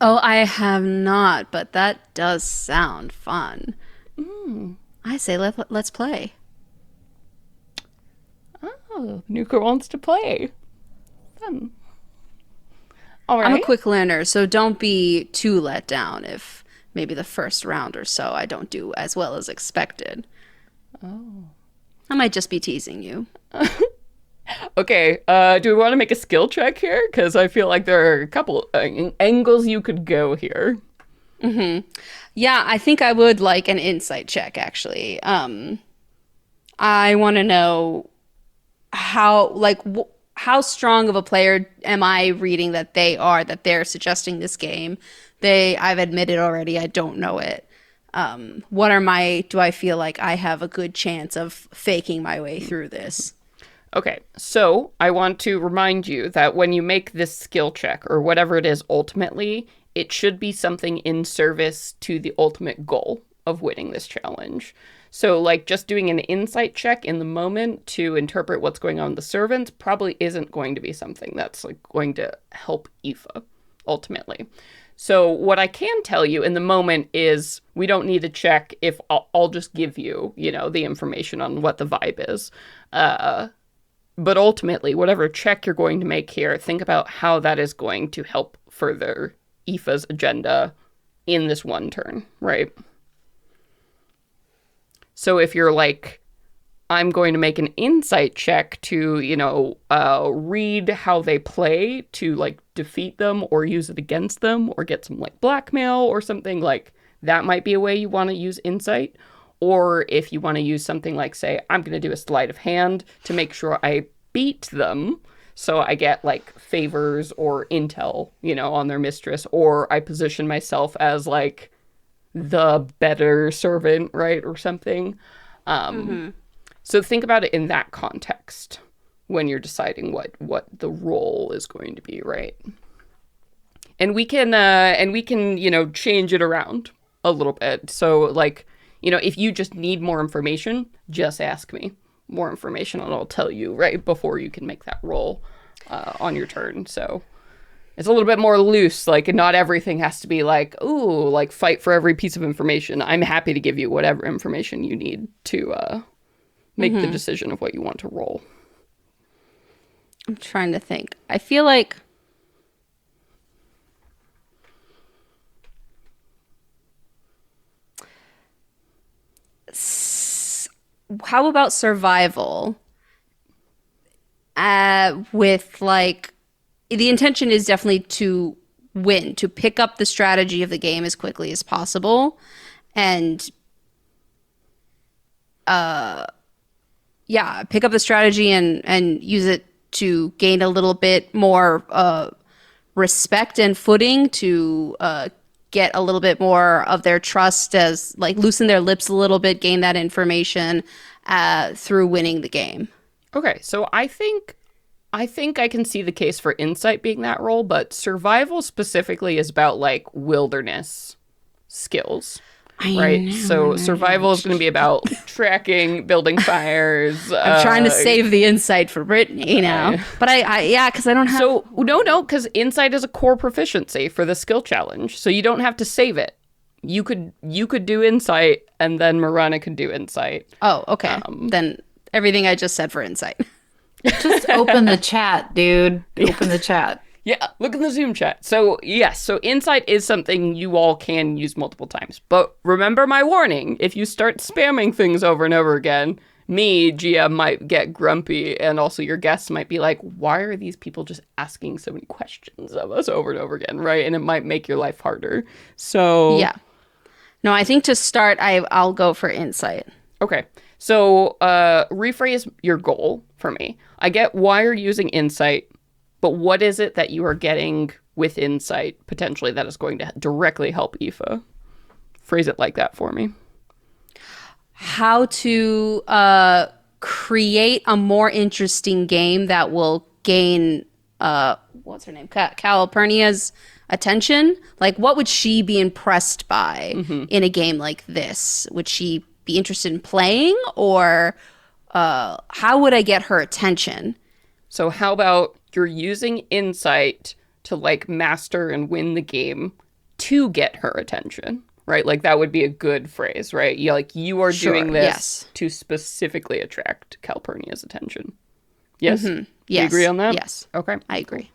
Oh, I have not, but that does sound fun. I say let's play. Oh, new girl wants to play. Fun. All right. I'm a quick learner, so don't be too let down if maybe the first round or so I don't do as well as expected. Oh. I might just be teasing you. Okay, do we want to make a skill check here? Because I feel like there are a couple angles you could go here. Yeah, I think I would like an insight check, actually. I want to know how, like, how strong of a player am I reading that they are, that they're suggesting this game? I've admitted already, I don't know it. Do I feel like I have a good chance of faking my way through this? Okay, so I want to remind you that when you make this skill check, or whatever it is ultimately, it should be something in service to the ultimate goal of winning this challenge. So, like, just doing an insight check in the moment to interpret what's going on with the servants probably isn't going to be something that's, like, going to help Aoife, ultimately. So what I can tell you in the moment is we don't need to check if I'll just give you, the information on what the vibe is. But ultimately, whatever check you're going to make here, think about how that is going to help further Aoife's agenda in this one turn, right? So if you're like, I'm going to make an insight check to, read how they play to, like, defeat them or use it against them or get some, like, blackmail or something, like, that might be a way you want to use insight. Or if you want to use something like, say, I'm going to do a sleight of hand to make sure I beat them, so I get, like, favors or intel, on their mistress, or I position myself as, like, the better servant, right, or something. So think about it in that context when you're deciding what the role is going to be, right? And we can change it around a little bit. So, like, if you just need more information, just ask me more information and I'll tell you right before you can make that roll on your turn. So it's a little bit more loose. Like, not everything has to be like, ooh, like, fight for every piece of information. I'm happy to give you whatever information you need to make the decision of what you want to roll. I'm trying to think. I feel like how about survival? With, like, the intention is definitely to win, to pick up the strategy of the game as quickly as possible, and pick up the strategy and use it to gain a little bit more respect and footing, to get a little bit more of their trust, as, like, loosen their lips a little bit, gain that information through winning the game. Okay, so I think I can see the case for insight being that role, but survival specifically is about, like, wilderness skills. Right? So survival is going to be about tracking, building fires. I'm trying to save the insight for Brittany now. But because I don't have... So, no, because insight is a core proficiency for the skill challenge. So you don't have to save it. You could do insight, and then Marana could do insight. Oh, okay. Then everything I just said for insight. Just open the chat, dude. Open the chat. Yeah, look in the Zoom chat. So, yes, so insight is something you all can use multiple times. But remember my warning, if you start spamming things over and over again, me, GM, might get grumpy, and also your guests might be like, why are these people just asking so many questions of us over and over again, right? And it might make your life harder. So... Yeah. No, I think to start, I'll go for insight. Okay. So, rephrase your goal for me. I get why you're using insight, but what is it that you are getting with insight, potentially, that is going to directly help Aoife? Phrase it like that for me. How to create a more interesting game that will gain, what's her name? Calpurnia's attention. Like, what would she be impressed by in a game like this? Would she be interested in playing, or how would I get her attention? So how about you're using insight to, like, master and win the game to get her attention, right? Like, that would be a good phrase, right? You are doing this to specifically attract Calpurnia's attention. Yes? Yes. You agree on that? Yes. Okay. I agree.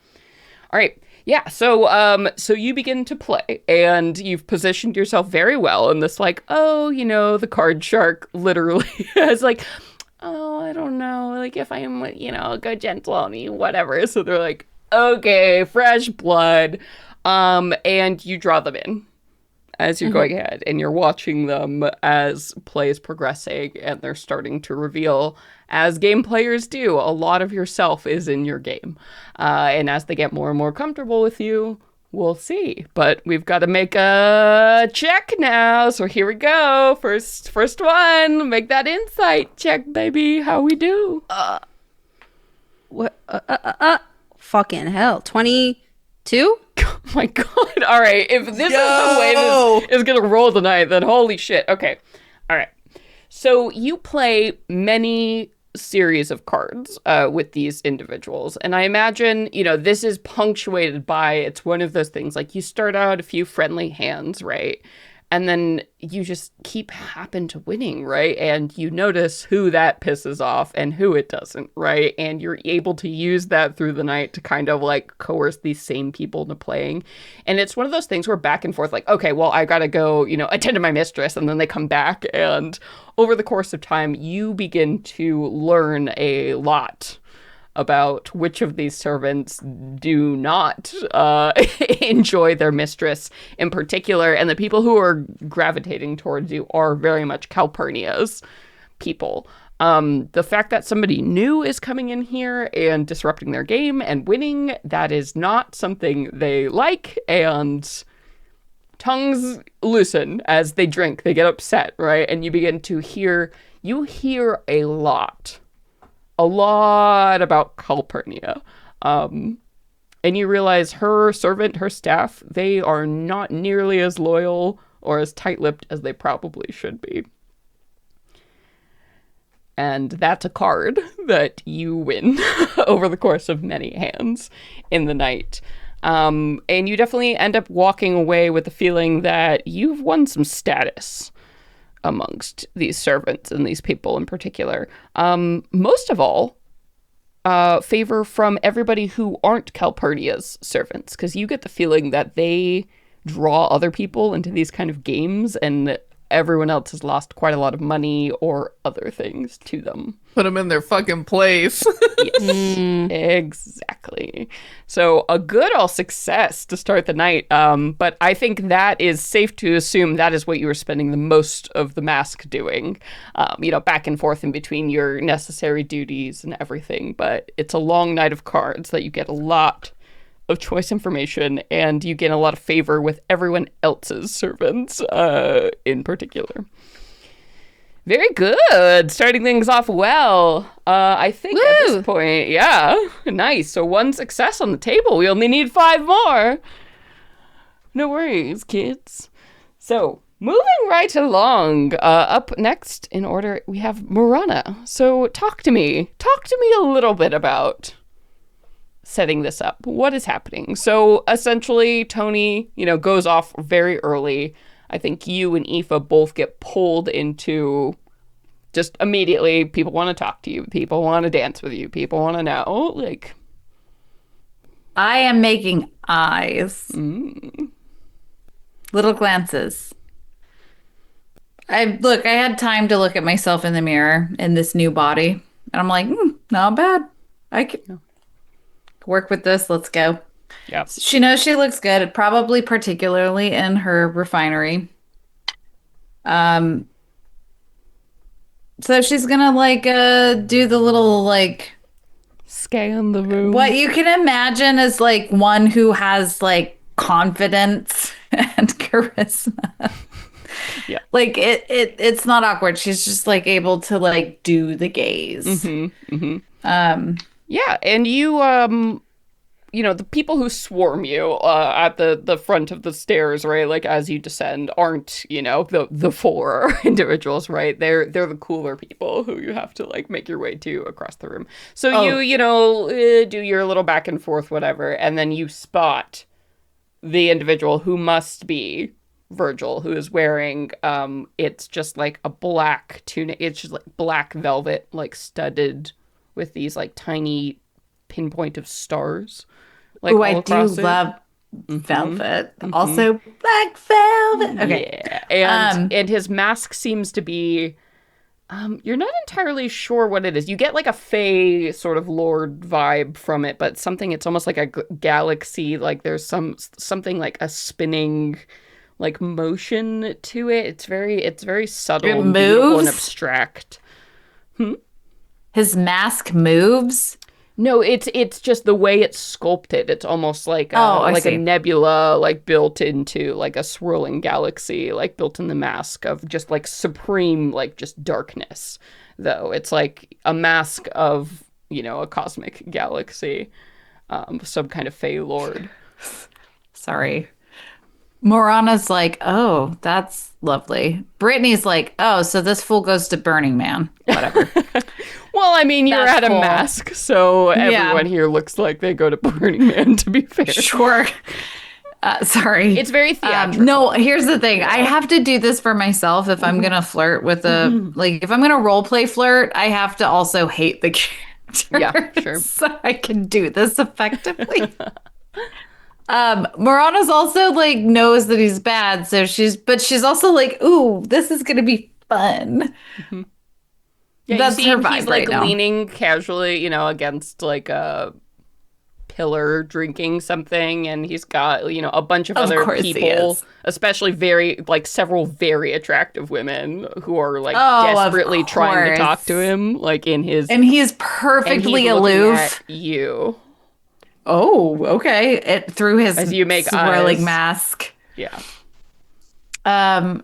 All right. Yeah, so you begin to play, and you've positioned yourself very well in this, like, the card shark literally is like, oh, I don't know, like if I'm, a good gentiloni, whatever. So they're like, okay, fresh blood. And you draw them in as you're going ahead, and you're watching them as play is progressing, and they're starting to reveal, as game players do, a lot of yourself is in your game. And as they get more and more comfortable with you, we'll see. But we've got to make a check now, so here we go. First one, make that insight check, baby. How we do? What? Fucking hell. 22? Oh my god. All right. If this is the way this is going to roll tonight, then holy shit. Okay. All right. So you play many series of cards with these individuals. And I imagine, this is punctuated by, it's one of those things, like you start out a few friendly hands, right? And then you just keep happen to winning, right? And you notice who that pisses off and who it doesn't, right? And you're able to use that through the night to kind of like coerce these same people into playing. And it's one of those things where back and forth, like, okay, well, I gotta go, attend to my mistress. And then they come back. And over the course of time, you begin to learn a lot about which of these servants do not enjoy their mistress in particular. And the people who are gravitating towards you are very much Calpurnia's people. The fact that somebody new is coming in here and disrupting their game and winning, that is not something they like. And tongues loosen as they drink. They get upset, right? And you begin to hear a lot about Calpurnia. And you realize her servant, her staff, they are not nearly as loyal or as tight-lipped as they probably should be. And that's a card that you win over the course of many hands in the night. And you definitely end up walking away with the feeling that you've won some status amongst these servants and these people in particular. Most of all, favor from everybody who aren't Calpurnia's servants, because you get the feeling that they draw other people into these kind of games, and everyone else has lost quite a lot of money or other things to them. Put them in their fucking place. Yes, exactly. So a good old success to start the night. But I think that is safe to assume that is what you were spending the most of the mask doing. Back and forth in between your necessary duties and everything. But it's a long night of cards that you get a lot of choice information, and you gain a lot of favor with everyone else's servants in particular. Very good. Starting things off well. I think at this point, yeah. Nice. So one success on the table. We only need 5 more. No worries, kids. So moving right along, up next in order, we have Marana. So talk to me a little bit about setting this up. What is happening? So essentially, Tony, goes off very early. I think you and Aoife both get pulled into just immediately, people want to talk to you. People want to dance with you. People want to know, like... I am making eyes. Little glances. I had time to look at myself in the mirror in this new body. And I'm like, not bad. I can work with this. Let's go. Yeah. She knows she looks good, probably particularly in her refinery. So she's gonna do the little scan the room. What you can imagine is one who has confidence and charisma. Yeah. It's not awkward. She's just able to do the gaze. Yeah, and you the people who swarm you at the front of the stairs, right? As you descend, aren't the 4 individuals, right? They're the cooler people who you have to make your way to across the room. So you do your little back and forth, whatever, and then you spot the individual who must be Virgil, who is wearing it's just a black tunic. It's just black velvet, studded with these tiny pinpoint of stars. I do love velvet. Also black velvet. Okay. Yeah. And his mask seems to be You're not entirely sure what it is. You get like a Fey sort of Lord vibe from it, but something, it's almost like a galaxy. Like there's something like a spinning like motion to it. It's very subtle It and beautiful and moves? abstract. His mask moves? No, it's just the way it's sculpted. It's almost like I like a see. nebula, like built into like a swirling galaxy, like built in the mask of just like supreme, like just darkness. Though it's like a mask of, you know, a cosmic galaxy, some kind of Fey Lord. Sorry. Morana's like, oh, that's lovely. Brittany's like, oh, so this fool goes to Burning Man. Whatever. Well, I mean, you're That's at cool. a mask, so everyone here looks like they go to Burning Man. To be fair, Sure. Sorry. it's very theatrical. No, here's the thing. I have to do this for myself if I'm going to flirt with like, if I'm going to role play flirt, I have to also hate the character. Yeah, sure. So I can do this effectively. Morana's also like knows that he's bad, so she's also like, ooh, this is going to be fun. Yeah, That's you see her him, vibe he's like right now. leaning casually, you know, against like a pillar drinking something, and he's got, you know, a bunch of other course he people, is. especially several very attractive women who are like Oh, of desperately trying to course. talk to him, like in his And he's and perfectly he's looking aloof. at you. Oh, okay. It through his As you make swirling eyes. mask. Yeah. So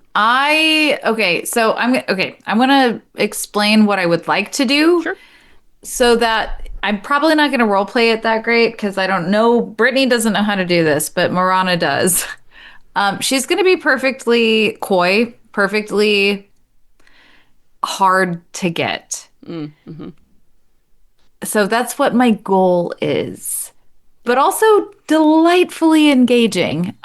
I'm gonna explain what I would like to do. Sure. So that I'm probably not gonna role play it that great because I don't know. Brittany doesn't know how to do this, but Marana does. She's gonna be perfectly coy, perfectly hard to get. So that's what my goal is. But also delightfully engaging.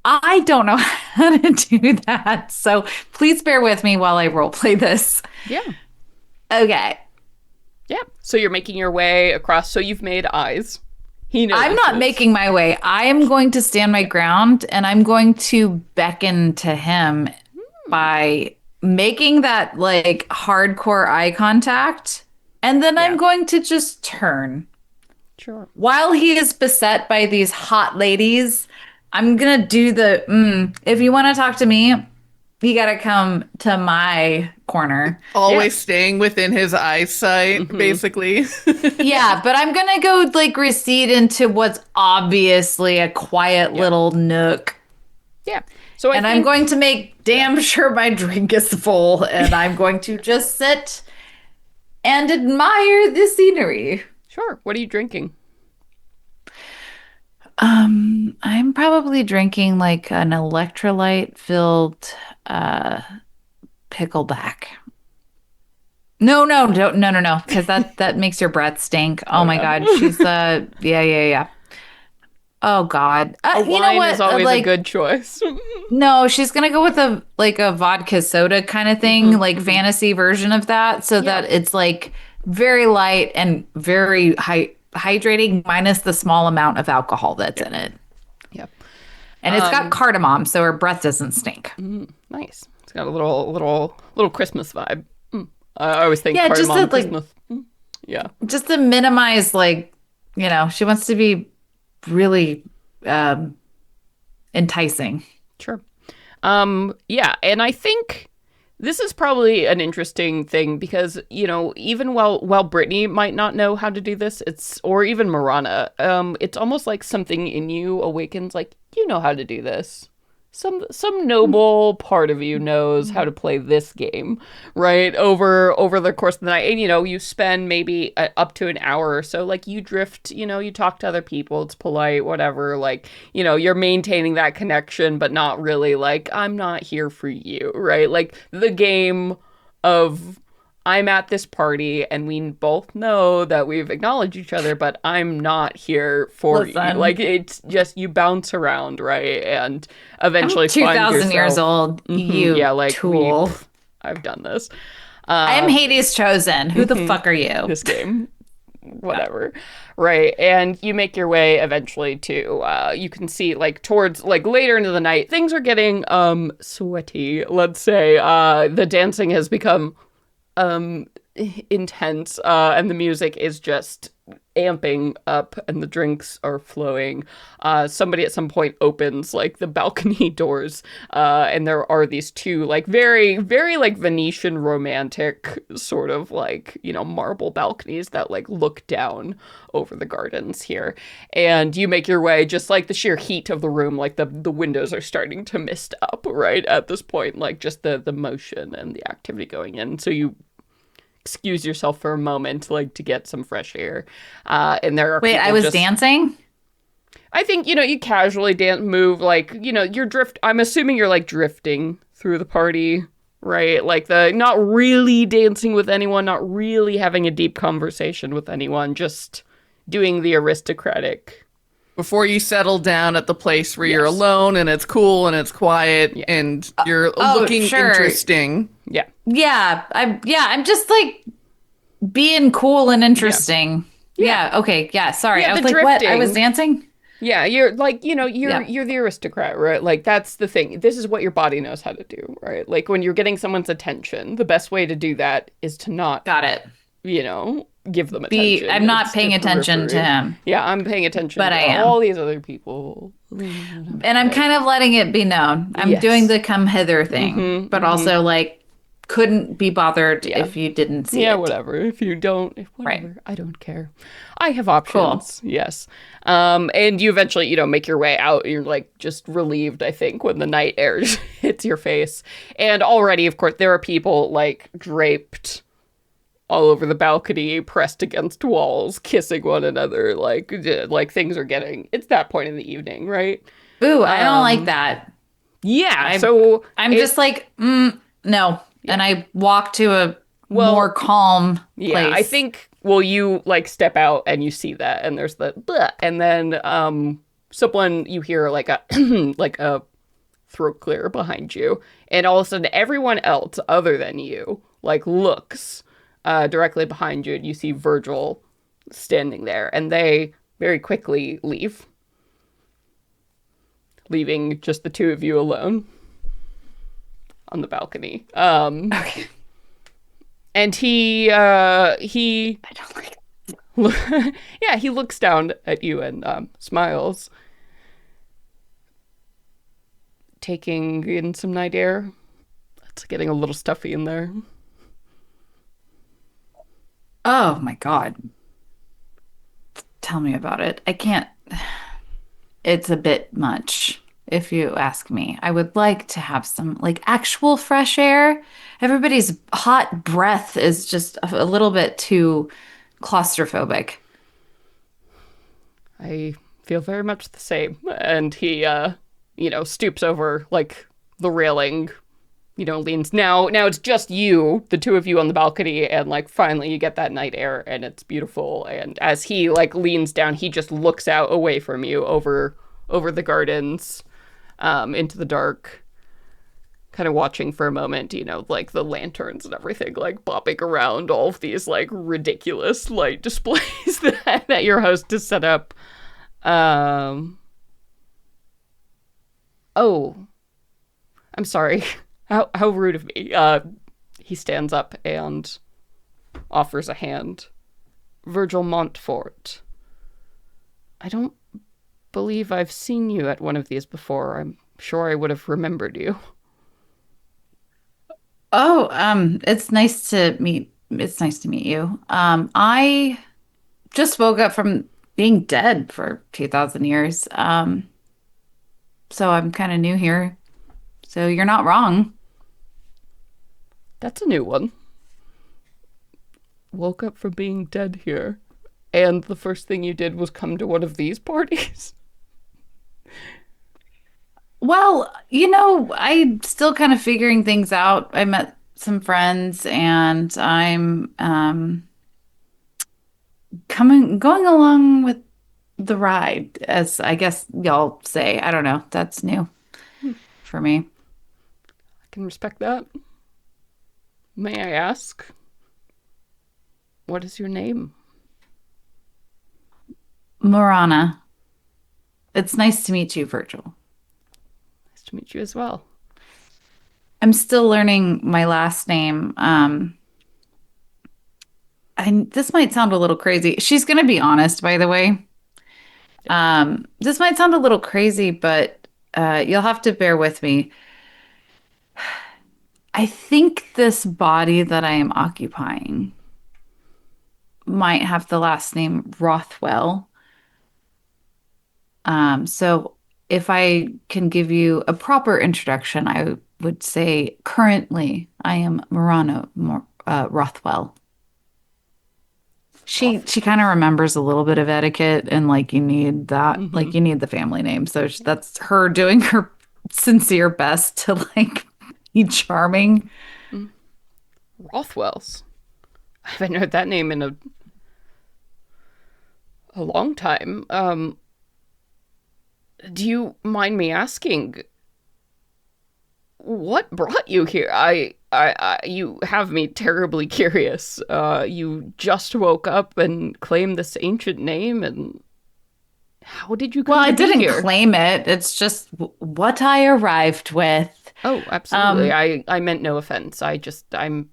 I don't know how to do that. So please bear with me while I role play this. Yeah. Okay. Yeah. So you're making your way across. So you've made eyes. He knows. I'm not making my way. I am going to stand my ground and I'm going to beckon to him by making that like hardcore eye contact. And then I'm going to just turn. Sure. While he is beset by these hot ladies, I'm going to do the, if you want to talk to me, you got to come to my corner. Always staying within his eyesight, basically. Yeah, but I'm going to go like recede into what's obviously a quiet little nook. Yeah. So I And think I'm going to make damn sure my drink is full and I'm going to just sit and admire the scenery. Sure. What are you drinking? I'm probably drinking like an electrolyte filled pickleback. No, because that makes your breath stink. Oh my God, she's yeah. Oh God, you know Wine what? is always a Like, good choice. no, she's gonna go with a vodka soda kind of thing, like fantasy version of that, so that it's like very light and very hydrating, minus the small amount of alcohol that's in it. Yep. And it's got cardamom, so her breath doesn't stink. Nice. It's got a little Christmas vibe. I always think Yeah, just cardamom to, like- Christmas. Yeah. Just to minimize, like, you know, she wants to be really enticing. Sure. Yeah, and I think this is probably an interesting thing because, you know, even while Brittany might not know how to do this, or even Marana, it's almost like something in you awakens, like, you know how to do this. Some noble part of you knows how to play this game, right? Over the course of the night. And, you know, you spend maybe up to an hour or so, like, you drift, you know, you talk to other people, it's polite, whatever, like, you know, you're maintaining that connection, but not really like, I'm not here for you, right? Like, the game of, I'm at this party and we both know that we've acknowledged each other, but I'm not here for you. Listen. Like, it's just, you bounce around, right? And eventually I'm find 2,000 years yourself- old, you yeah, like, tool. I've done this. I am Hades chosen. Who the fuck are you? This game. Whatever. Right. And you make your way eventually to, you can see, like, towards, like, later into the night, things are getting, sweaty, let's say. The dancing has become um intense, and the music is just amping up and the drinks are flowing. Somebody at some point opens like the balcony doors, and there are these two like very, very like Venetian romantic sort of like, marble balconies that like look down over the gardens here. And you make your way, just like the sheer heat of the room, like the windows are starting to mist up right at this point, like just the motion and the activity going in. So you excuse yourself for a moment, like to get some fresh air. And there are Wait, people I was just, dancing? I think, you casually move, like, I'm assuming you're like drifting through the party, right? Like not really dancing with anyone, not really having a deep conversation with anyone, just doing the aristocratic. Before you settle down at the place where you're Yes. alone and it's cool and it's quiet and you're looking sure. interesting. Yeah. I'm just like being cool and interesting. Yeah. Yeah, okay. Yeah, sorry. Yeah, I was the like, what? I drifting. was dancing? Yeah, you're like, you're Yeah. you're the aristocrat, right? Like that's the thing. This is what your body knows how to do, right? Like when you're getting someone's attention, the best way to do that is to not, Got it. give them attention. I'm not It's paying the attention to periphery. him. Yeah, I'm paying attention But to I am. all these other people. And I'm kind of letting it be known. I'm Yes. doing the come hither thing, but also like couldn't be bothered Yeah. if you didn't see Yeah, it. whatever. If you don't, whatever. Right. I don't care. I have options. Yes. And you eventually, make your way out. You're like just relieved, I think, when the night air hits your face. And already, of course, there are people like draped all over the balcony, pressed against walls, kissing one another. Like things are getting. It's that point in the evening, right? Ooh, I don't like that. Yeah. I'm just like, no. And I walk to a more calm place. Yeah, I think, well, you like step out and you see that, and there's the bleh, and then someone, you hear like a like a throat clear behind you, and all of a sudden everyone else other than you like looks directly behind you, and you see Virgil standing there, and they very quickly leaving just the two of you alone on the balcony. Okay. And he I don't like it. yeah, he looks down at you and smiles, taking in some night air. It's getting a little stuffy in there. Oh my God. Tell me about it. I can't. It's a bit much, if you ask me. I would like to have some like actual fresh air. Everybody's hot breath is just a little bit too claustrophobic. I feel very much the same. And he, stoops over like the railing, leans. Now it's just you, the two of you on the balcony, and like finally you get that night air and it's beautiful. And as he like leans down, he just looks out away from you over the gardens, into the dark, kind of watching for a moment, like the lanterns and everything, like bopping around, all of these like ridiculous light displays that your host has set up. Oh, I'm sorry. How rude of me. He stands up and offers a hand. Virgil Montfort. I don't believe I've seen you at one of these before. I'm sure I would have remembered you. Oh, it's nice to meet. It's nice to meet you. I just woke up from being dead for 2,000 years. So I'm kind of new here. So you're not wrong. That's a new one. Woke up from being dead here, and the first thing you did was come to one of these parties. Well, I'm still kind of figuring things out. I met some friends and I'm going along with the ride, as I guess y'all say. I don't know. That's new for me. I can respect that. May I ask, what is your name? Morana. It's nice to meet you, Virgil. Nice to meet you as well. I'm still learning my last name. and this might sound a little crazy. She's going to be honest, by the way. This might sound a little crazy, but you'll have to bear with me. I think this body that I am occupying might have the last name Rothwell. So if I can give you a proper introduction, I would say currently I am Rothwell. She kind of remembers a little bit of etiquette and like you need that, like you need the family name. So that's her doing her sincere best to like be charming. Rothwells. I haven't heard that name in a long time. Do you mind me asking what brought you here? You have me terribly curious. You just woke up and claimed this ancient name, and how did you come Well, I to be didn't here? claim it. It's just what I arrived with. Oh, absolutely. I meant no offense. I'm.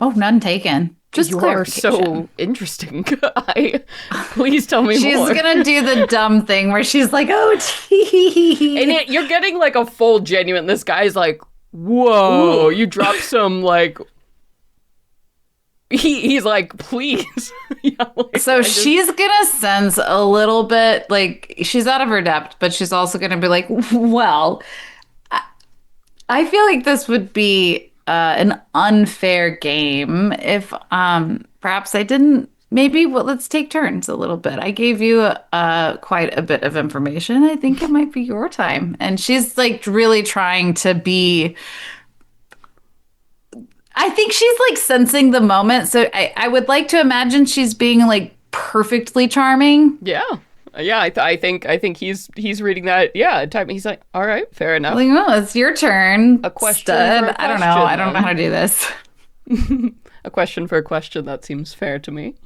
Oh, none taken. Just You are clarification. so interesting. Please tell me She's more. gonna do the dumb thing where she's like, "Oh, gee." And you're getting like a full genuine. This guy's like, whoa, Ooh. you dropped some like. He's like, please. Yeah, like, So she's gonna sense a little bit like she's out of her depth, but she's also gonna be like, "Well, I feel like this would be an unfair game if perhaps I didn't. Maybe let's take turns a little bit. I gave you quite a bit of information. I think it might be your time." And she's like really trying to be. I think she's like sensing the moment. So I would like to imagine she's being like perfectly charming. Yeah. Yeah, I think he's reading that. Yeah, type. He's like, all right, fair enough. Like, oh, it's your turn. A question stud. for a I don't know. question, I don't know then. how to do this. A question for a question. That seems fair to me.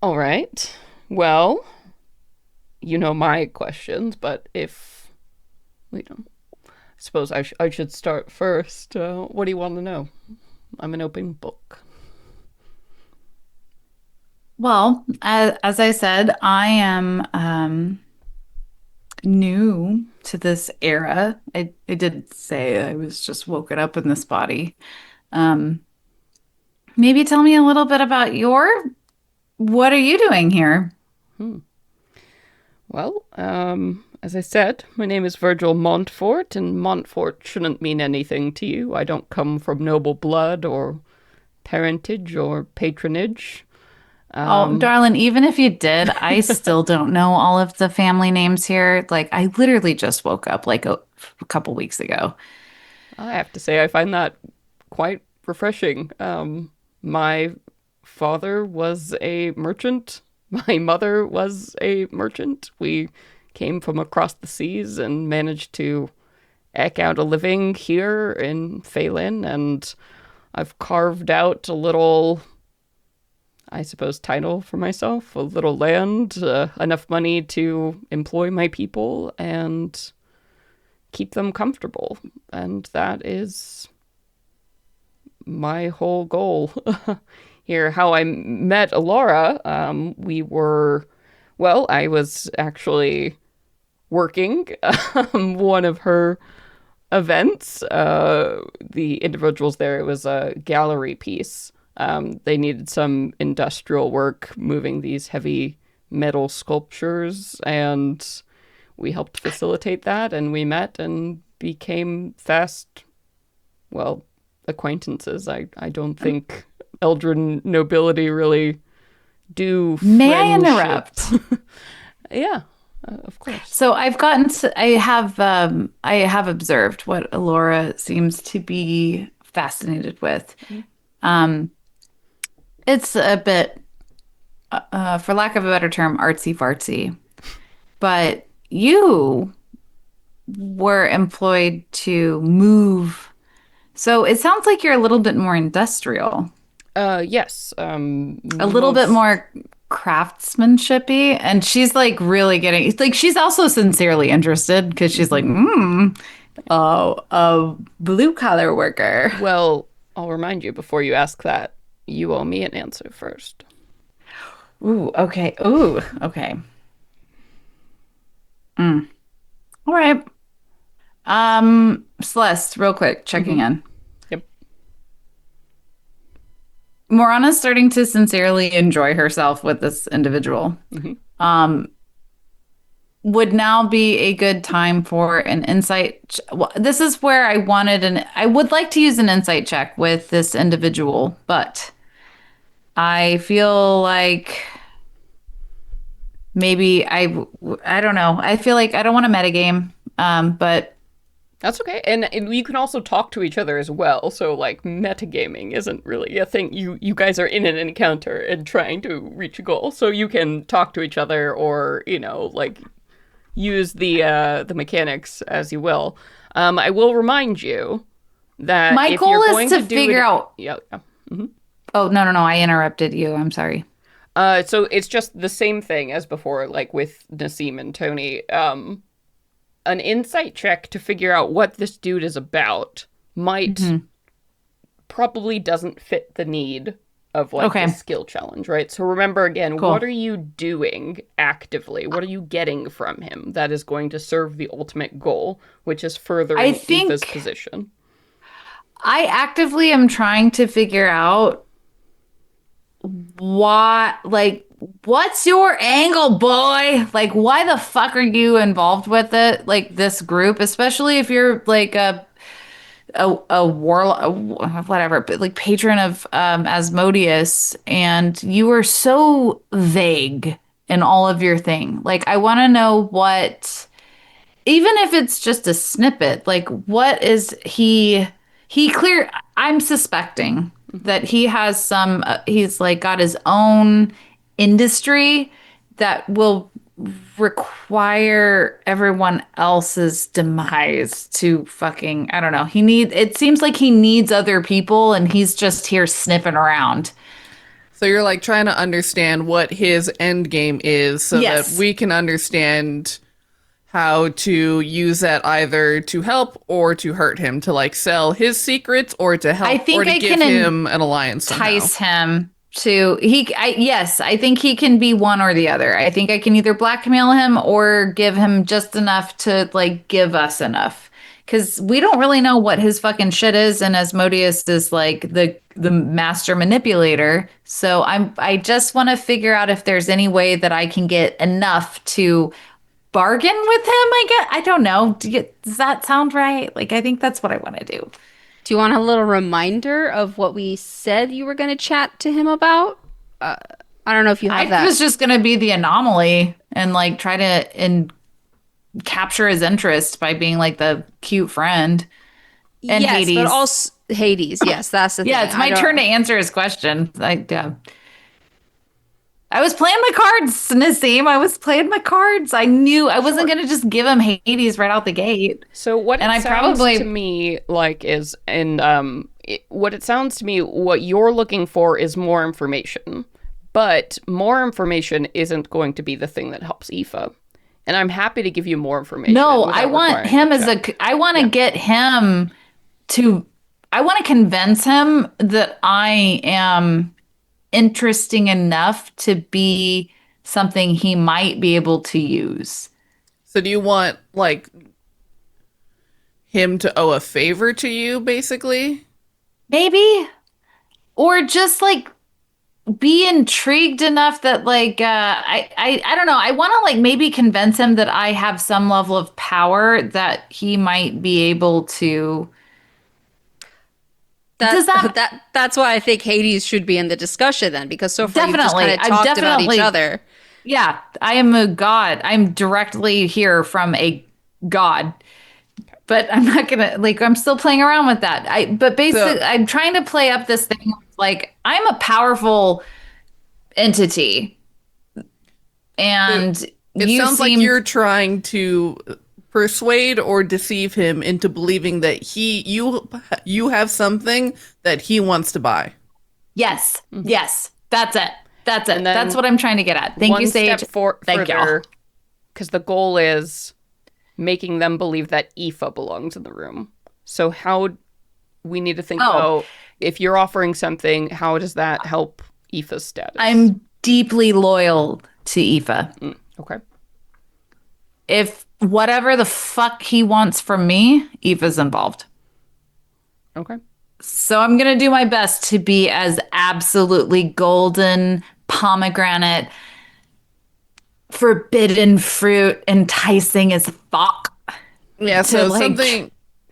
All right. Well, you know my questions, but if we don't, I suppose I should start first. What do you want to know? I'm an open book. Well, as I said, I am new to this era. I did say I was just woken up in this body. Um, Maybe tell me a little bit about what are you doing here? Well, as I said, my name is Virgil Montfort, and Montfort shouldn't mean anything to you. I don't come from noble blood or parentage or patronage. Oh, darling, even if you did, I still don't know all of the family names here. Like, I literally just woke up like a couple weeks ago. I have to say, I find that quite refreshing. My father was a merchant. My mother was a merchant. We came from across the seas and managed to eke out a living here in Phelan, and I've carved out a little, I suppose, title for myself, a little land, enough money to employ my people and keep them comfortable. And that is my whole goal here. How I met Alora, I was actually working one of her events. The individuals there, it was a gallery piece. They needed some industrial work moving these heavy metal sculptures, and we helped facilitate that, and we met and became fast, well, acquaintances. I don't think Eldrin nobility really do May I friendships. interrupt? Yeah, of course. So I have observed what Alora seems to be fascinated with. It's a bit, for lack of a better term, artsy fartsy. But you were employed to move. So it sounds like you're a little bit more industrial, Yes. a little bit more craftsmanshipy. And she's like really getting, like, she's also sincerely interested because she's like, a blue collar worker. Well, I'll remind you before you ask that, you owe me an answer first. Ooh, okay. Ooh, okay. All right. Celeste, real quick, checking in. Yep. Morana's starting to sincerely enjoy herself with this individual. Would now be a good time for an insight. Well, this is where I would like to use an insight check with this individual, but I feel like maybe I don't know. I feel like I don't want to metagame, but That's okay. And you can also talk to each other as well. So, like, metagaming isn't really a thing. You guys are in an encounter and trying to reach a goal. So you can talk to each other or, like, use the mechanics as you will. I will remind you that my if goal you're is going to do figure it, out. Yeah. Oh, no, no, no. I interrupted you. I'm sorry. So it's just the same thing as before, like with Nassim and Tony. An insight check to figure out what this dude is about might probably doesn't fit the need of like Okay. the skill challenge, right? So remember again, Cool. what are you doing actively? What are you getting from him that is going to serve the ultimate goal, which is furthering Aoife's position? I actively am trying to figure out what's your angle, boy? Like, why the fuck are you involved with it? Like this group, especially if you're like a warlock, whatever, but like patron of Asmodeus, and you are so vague in all of your thing. Like, I want to know what, even if it's just a snippet, like what is I'm suspecting that he has some he's like got his own industry that will require everyone else's demise to fucking, I don't know. It seems like he needs other people and he's just here sniffing around. So you're like trying to understand what his end game is so Yes. that we can understand how to use that either to help or to hurt him, to like sell his secrets or to help I think or to I give can him an alliance somehow. entice him to yes, I think he can be one or the other. I think I can either blackmail him or give him just enough to like give us enough, because we don't really know what his fucking shit is, and Asmodeus is like the master manipulator. So I just want to figure out if there's any way that I can get enough to bargain with him. I guess, I don't know. Does that sound right? Like, I think that's what I want to do. Do you want a little reminder of what we said you were going to chat to him about? I don't know if you have that. I was just gonna be the anomaly and like try to capture his interest by being like the cute friend. And yes, Hades. but also Hades. Yes, that's the thing. Yeah, it's my turn to answer his question. I was playing my cards, Nassim. I was playing my cards. I knew I wasn't gonna just give him Hades right out the gate. So what And it I sounds probably- to me like is, what it sounds to me, what you're looking for is more information. But more information isn't going to be the thing that helps Aoife. And I'm happy to give you more information. No, without I want requiring him a as check. I want to get him to, I want to convince him that I am interesting enough to be something he might be able to use. So do you want like him to owe a favor to you, basically? Maybe. Or just like be intrigued enough that like I don't know. I want to like maybe convince him that I have some level of power that he might be able to. Does that- That's why I think Hades should be in the discussion then, because so far Definitely. you've just I've kind of talked about definitely- each other. Yeah, I am a god. I'm directly here from a god. But I'm not gonna like. I'm still playing around with that. But basically, I'm trying to play up this thing. Like, I'm a powerful entity, and It you sounds seem like you're trying to persuade or deceive him into believing that you have something that he wants to buy. yes, yes. That's it. That's it. And then That's what I'm trying to get at. Thank One you, Sage. step Thank y'all. further, because the goal is making them believe that Aoife belongs in the room. So how we need to think Oh, about if you're offering something, how does that help Aoife's status? I'm deeply loyal to Aoife. Okay. If whatever the fuck he wants from me, Aoife's involved. Okay. So I'm going to do my best to be as absolutely golden, pomegranate, forbidden fruit, enticing as fuck. Yeah, so like,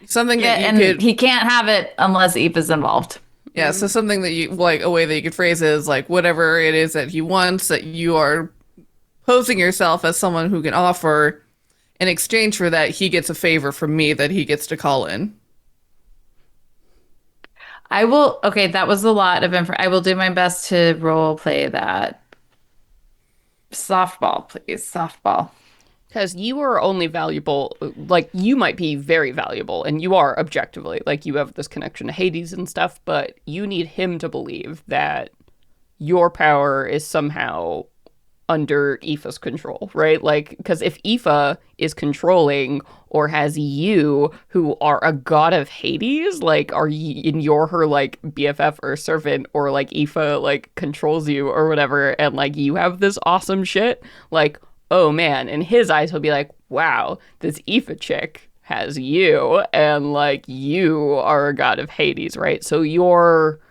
something Yeah, that you and could he can't have it unless Aoife's involved. yeah, so something that you like a way that you could phrase it is like whatever it is that he wants, that you are posing yourself as someone who can offer. In exchange for that, he gets a favor from me that he gets to call in. I will. Okay, that was a lot of info. I will do my best to role play that. Softball, please. Softball. Because you are only valuable, like, you might be very valuable, and you are objectively, like, you have this connection to Hades and stuff, but you need him to believe that your power is somehow under Aoife's control, right? Like, because if Aoife is controlling or has you, who are a god of Hades, like, are you, and you're her, like, BFF or servant, or, like, Aoife, like, controls you or whatever, and, like, you have this awesome shit, like, oh man, in his eyes, he'll be like, wow, this Aoife chick has you, and like you are a god of Hades, right? So you're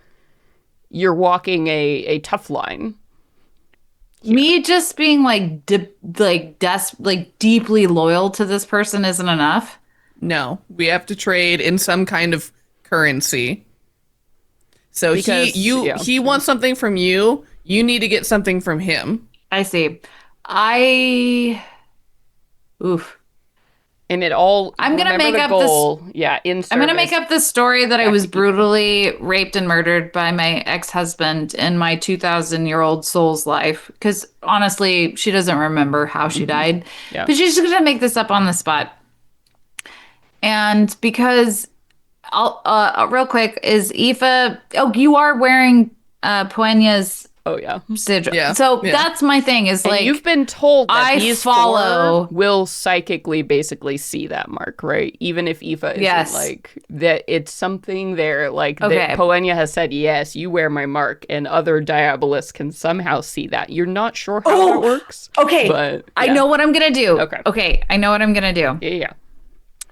walking a tough line. Me just being like deeply loyal to this person isn't enough. No, we have to trade in some kind of currency. So Because, he wants something from you. You need to get something from him. I see. Oof. And it all. I'm gonna remember make the up goal. Yeah, in I'm gonna service. make up this story that I was to Aoife. brutally raped and murdered by my ex-husband in my 2,000-year-old soul's life. Because honestly, she doesn't remember how she died. Yeah. But she's just gonna make this up on the spot. And because I'll real quick, is Aoife, oh, you are wearing Puenya's Oh yeah. sigil. Yeah, So yeah. that's my thing, is And like, you've been told that I these follow- four will psychically basically see that mark, right? Even if Aoife isn't Yes. like that, it's something there. Like Okay. that Poenya has said, yes, you wear my mark, and other Diabolists can somehow see that. You're not sure how that works. okay, but I yeah. know what I'm gonna do. Okay. I know what I'm gonna do. Yeah.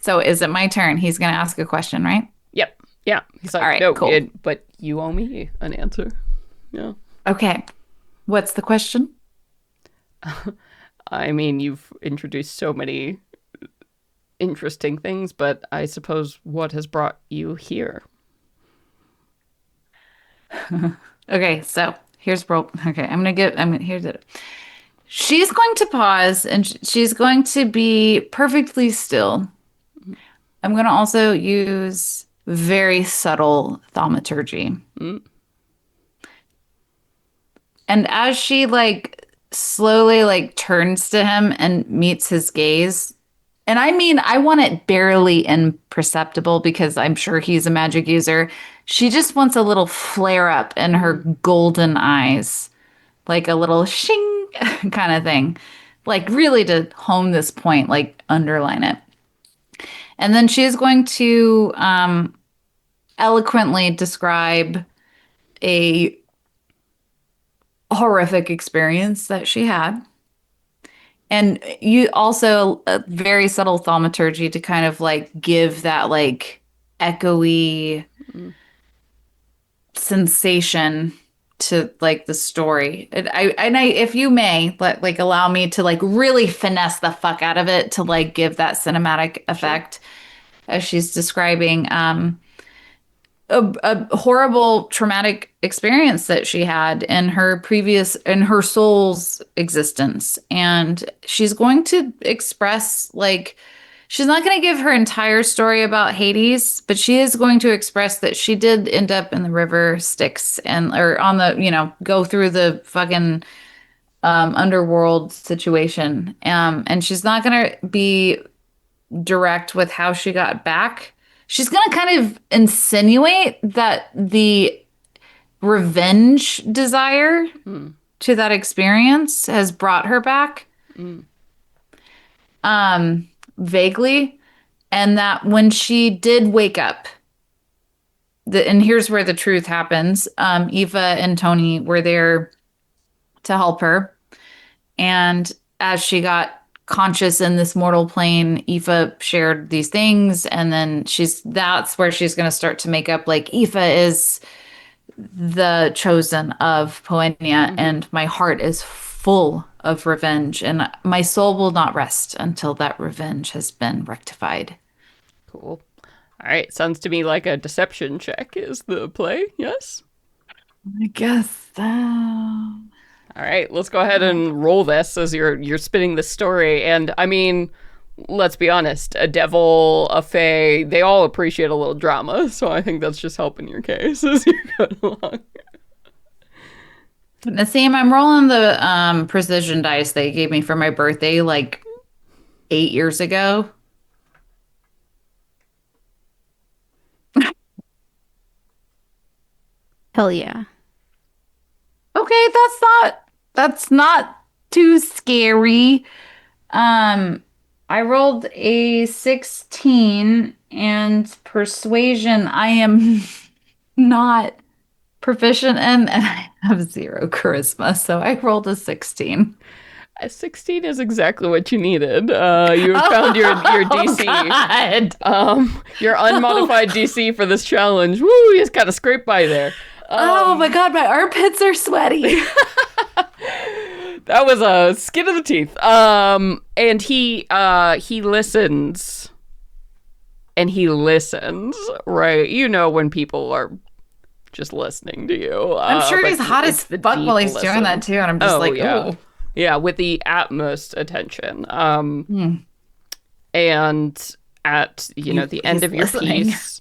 So is it my turn? He's gonna ask a question, right? Yep. Yeah. He's like, All right, no, cool. but you owe me an answer. Yeah. Okay. What's the question? I mean, you've introduced so many interesting things, but I suppose what has brought you here? Okay, so here's here's it. She's going to pause and she's going to be perfectly still. I'm going to also use very subtle thaumaturgy. And as she like slowly like turns to him and meets his gaze, and I mean, I want it barely imperceptible because I'm sure he's a magic user. She just wants a little flare up in her golden eyes, like a little shing kind of thing, like really to hone this point, like underline it. And then she's going to eloquently describe a horrific experience that she had. And you also a very subtle thaumaturgy to kind of like give that like echoey sensation to like the story. And I if you may like allow me to like really finesse the fuck out of it to like give that cinematic effect as she's describing a horrible traumatic experience that she had in her soul's existence, and she's going to express like she's not going to give her entire story about Hades, but she is going to express that she did end up in the river Styx or on the go through the fucking underworld situation, and she's not going to be direct with how she got back. She's going to kind of insinuate that the revenge desire to that experience has brought her back. Vaguely. And that when she did wake up, and here's where the truth happens. Eva and Tony were there to help her. And as she got conscious in this mortal plane, Aoife shared these things, and then that's where she's going to start to make up like Aoife is the chosen of Poenia, and my heart is full of revenge, and my soul will not rest until that revenge has been rectified. Cool. All right. Sounds to me like a deception check is the play. Yes. I guess so. All right. Let's go ahead and roll this as you're spinning the story. And I mean, let's be honest, a devil, a fae, they all appreciate a little drama. So I think that's just helping your case as you're going along. Nassim, I'm rolling the precision dice they gave me for my birthday like 8 years ago. Hell yeah. Okay, that's not too scary. I rolled a 16 and persuasion I am not proficient in, and I have 0 charisma, so I rolled a 16. A 16 is exactly what you needed. You found your DC. God. Your unmodified DC for this challenge. Woo, you just kind of scraped by there. Oh my God, my armpits are sweaty. That was a skin of the teeth. And he listens. And he listens, right? You know when people are just listening to you. I'm sure but he's hot as it's the fuck deep while he's listen. doing that too, and I'm just like, yeah. oh. Yeah, with the utmost attention. And at, the end of your listening. piece,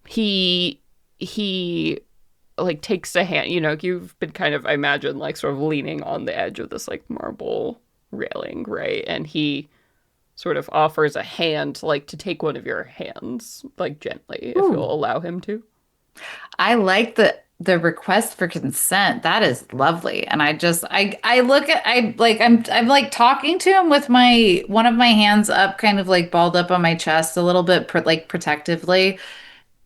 he like takes a hand, you've been kind of, I imagine, like sort of leaning on the edge of this like marble railing, right? And he sort of offers a hand, like to take one of your hands, like gently, if you'll allow him to. I like the request for consent. That is lovely. And I look at I'm like talking to him with one of my hands up, kind of like balled up on my chest a little bit protectively.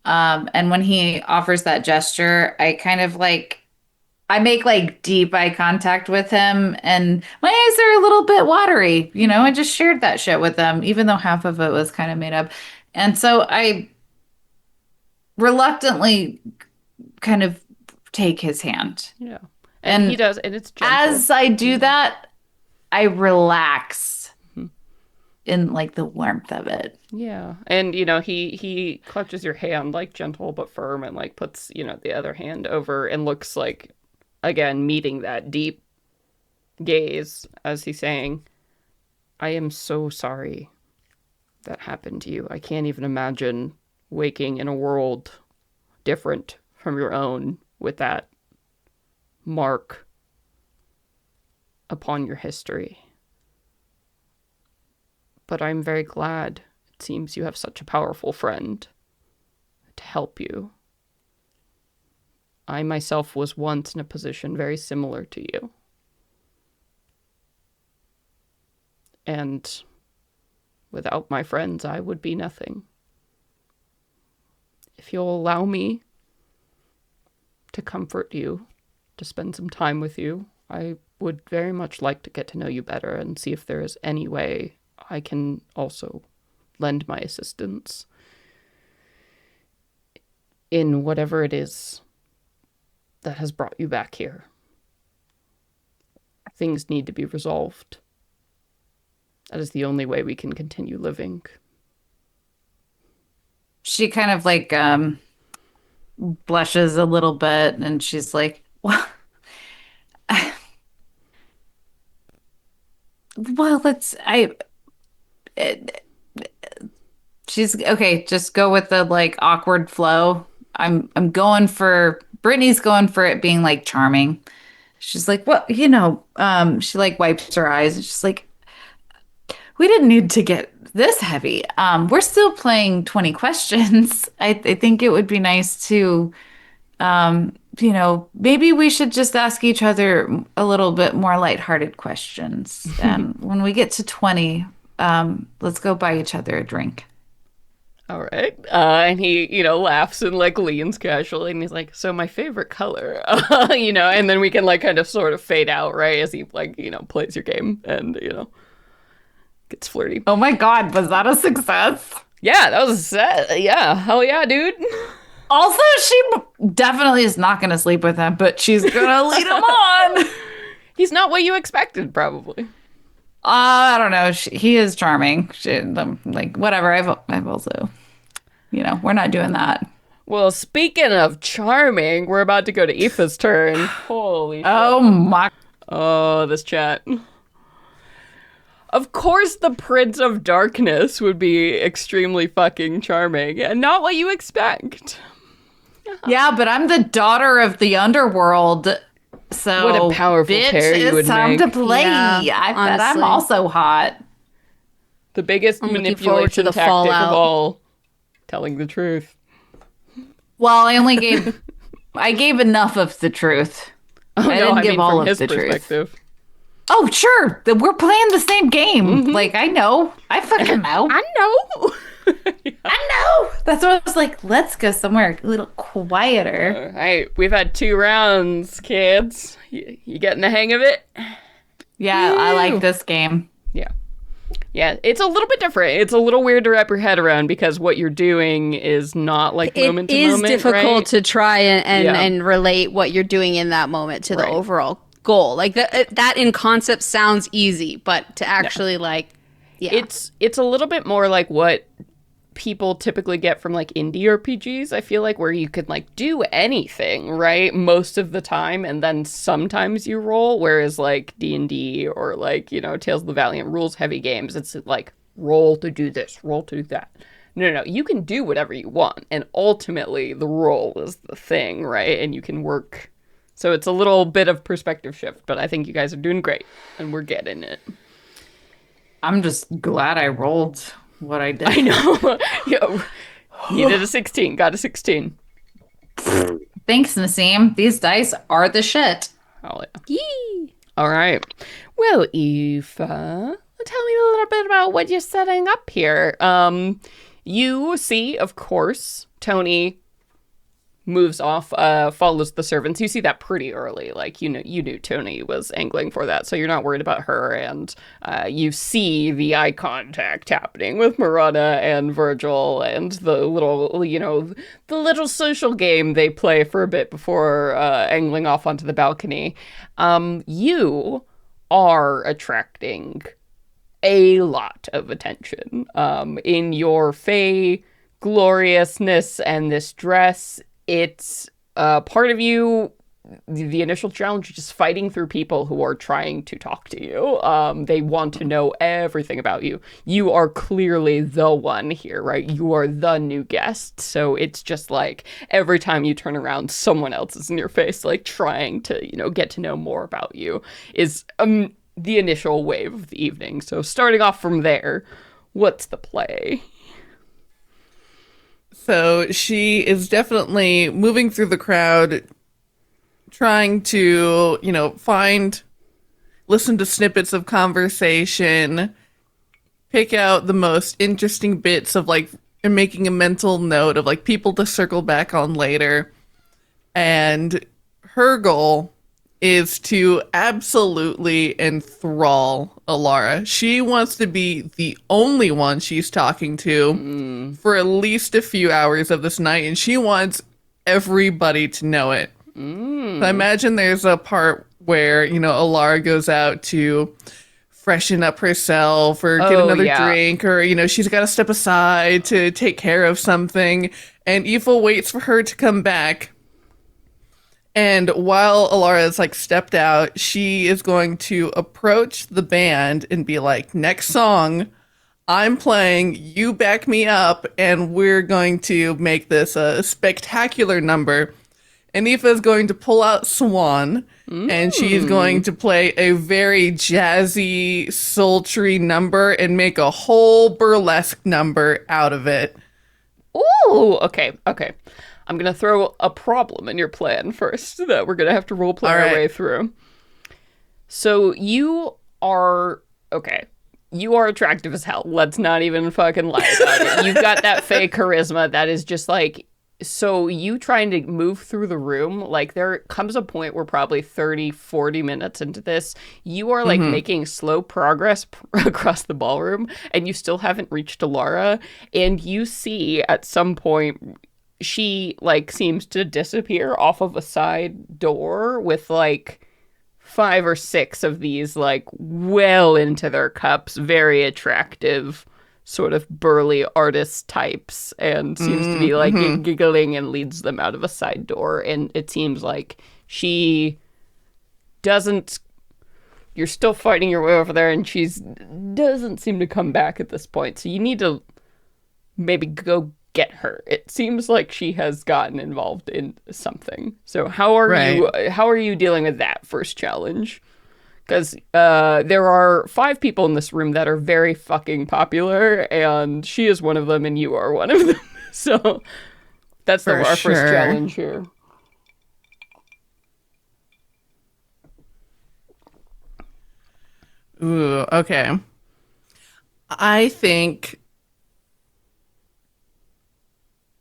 And when he offers that gesture, I kind of I make like deep eye contact with him, and my eyes are a little bit watery. I just shared that shit with them, even though half of it was kind of made up. And so I reluctantly kind of take his hand. Yeah. And he does, and it's gentle. As I do that, I relax in like the warmth of it. Yeah. And, he clutches your hand like gentle but firm and like puts, the other hand over and looks like, again, meeting that deep gaze as he's saying, I am so sorry that happened to you. I can't even imagine waking in a world different from your own with that mark upon your history. But I'm very glad it seems you have such a powerful friend to help you. I myself was once in a position very similar to you. And without my friends, I would be nothing. If you'll allow me to comfort you, to spend some time with you, I would very much like to get to know you better and see if there is any way I can also lend my assistance in whatever it is that has brought you back here. Things need to be resolved. That is the only way we can continue living. She kind of blushes a little bit, and she's like, well, she's okay, just go with the awkward flow. I'm going for Brittany's going for it being charming. She's like, well, she wipes her eyes and she's like, we didn't need to get this heavy. We're still playing 20 questions. I think it would be nice to, maybe we should just ask each other a little bit more lighthearted questions. And when we get to 20, let's go buy each other a drink. All right. And he, laughs and like leans casually and he's like, so my favorite color, and then we can like kind of sort of fade out, right? As he like, plays your game and, gets flirty. Oh my God, was that a success? Yeah, that was a set. Yeah. Hell yeah, dude. Also, she definitely is not going to sleep with him, but she's going to lead him on. He's not what you expected, probably. I don't know. He is charming. Like, whatever. I've also, we're not doing that. Well, speaking of charming, we're about to go to Aoife's turn. Holy shit. Oh my. Oh, this chat. Of course the Prince of Darkness would be extremely fucking charming, and not what you expect. Yeah, but I'm the daughter of the underworld. So What a powerful bitch, pair you would it's time make. to play. Yeah, I bet I'm honestly. also hot. The biggest I'm looking forward to manipulation the tactic fallout. of all. Telling the truth. Well, I gave enough of the truth. Oh, I no, didn't I give mean all from of his the truth. perspective. Oh, sure. We're playing the same game. Like, I know. I fucking know. I know. I know. That's why I was like, let's go somewhere a little quieter. All right, we've had 2 rounds, kids. You getting the hang of it? Yeah, I like this game. Yeah. Yeah, it's a little bit different. It's a little weird to wrap your head around because what you're doing is not like moment to It is moment, difficult right? to try and, Yeah. and relate what you're doing in that moment to the Right. overall goal. Like that in concept sounds easy, but to actually It's a little bit more like what people typically get from like indie RPGs, I feel like, where you could like do anything, right? Most of the time, and then sometimes you roll, whereas like D&D or like, Tales of the Valiant rules heavy games, it's like roll to do this, roll to do that. No, you can do whatever you want, and ultimately the roll is the thing, right? And you can work. So it's a little bit of perspective shift, but I think you guys are doing great, and we're getting it. I'm just glad I rolled what I did. I know. You did a 16, got a 16. Thanks, Nassim. These dice are the shit. Oh, yeah. Yee. All right. Well, Aoife, tell me a little bit about what you're setting up here. You see, of course, Tony moves off, follows the servants. You see that pretty early. Like, you knew Tony was angling for that, so you're not worried about her. And you see the eye contact happening with Marana and Virgil and the little social game they play for a bit before angling off onto the balcony. You are attracting a lot of attention in your fey gloriousness and this dress. It's part of you. The initial challenge is just fighting through people who are trying to talk to you. They want to know everything about you. You are clearly the one here, right? You are the new guest. So it's just like every time you turn around, someone else is in your face, like trying to, get to know more about you is the initial wave of the evening. So starting off from there, what's the play? So she is definitely moving through the crowd, trying to, listen to snippets of conversation, pick out the most interesting bits of and making a mental note of people to circle back on later. And her goal is to absolutely enthrall Alara. She wants to be the only one she's talking to for at least a few hours of this night, and she wants everybody to know it. So I imagine there's a part where, Alara goes out to freshen up herself or get another drink, or, she's got to step aside to take care of something, and Aoife waits for her to come back. And while Alara is stepped out, she is going to approach the band and be like, next song, I'm playing, you back me up, and we're going to make this a spectacular number. And Aoife is going to pull out Swan, and she's going to play a very jazzy, sultry number and make a whole burlesque number out of it. Ooh, okay. I'm going to throw a problem in your plan first that we're going to have to roleplay our way through. So you are, okay, you are attractive as hell. Let's not even fucking lie about it. You've got that fake charisma that is just like, so you trying to move through the room, like there comes a point where probably 30, 40 minutes into this, you are like making slow progress across the ballroom and you still haven't reached Alara. And you see at some point, she like seems to disappear off of a side door with like 5 or 6 of these like well into their cups, very attractive sort of burly artist types, and seems to be like giggling and leads them out of a side door. And it seems like she doesn't, you're still fighting your way over there, and she's doesn't seem to come back at this point. So you need to maybe go get her. It seems like she has gotten involved in something. So how are you dealing with that first challenge? Because there are 5 people in this room that are very fucking popular, and she is one of them, and you are one of them. So that's our first challenge here. Ooh, okay. I think,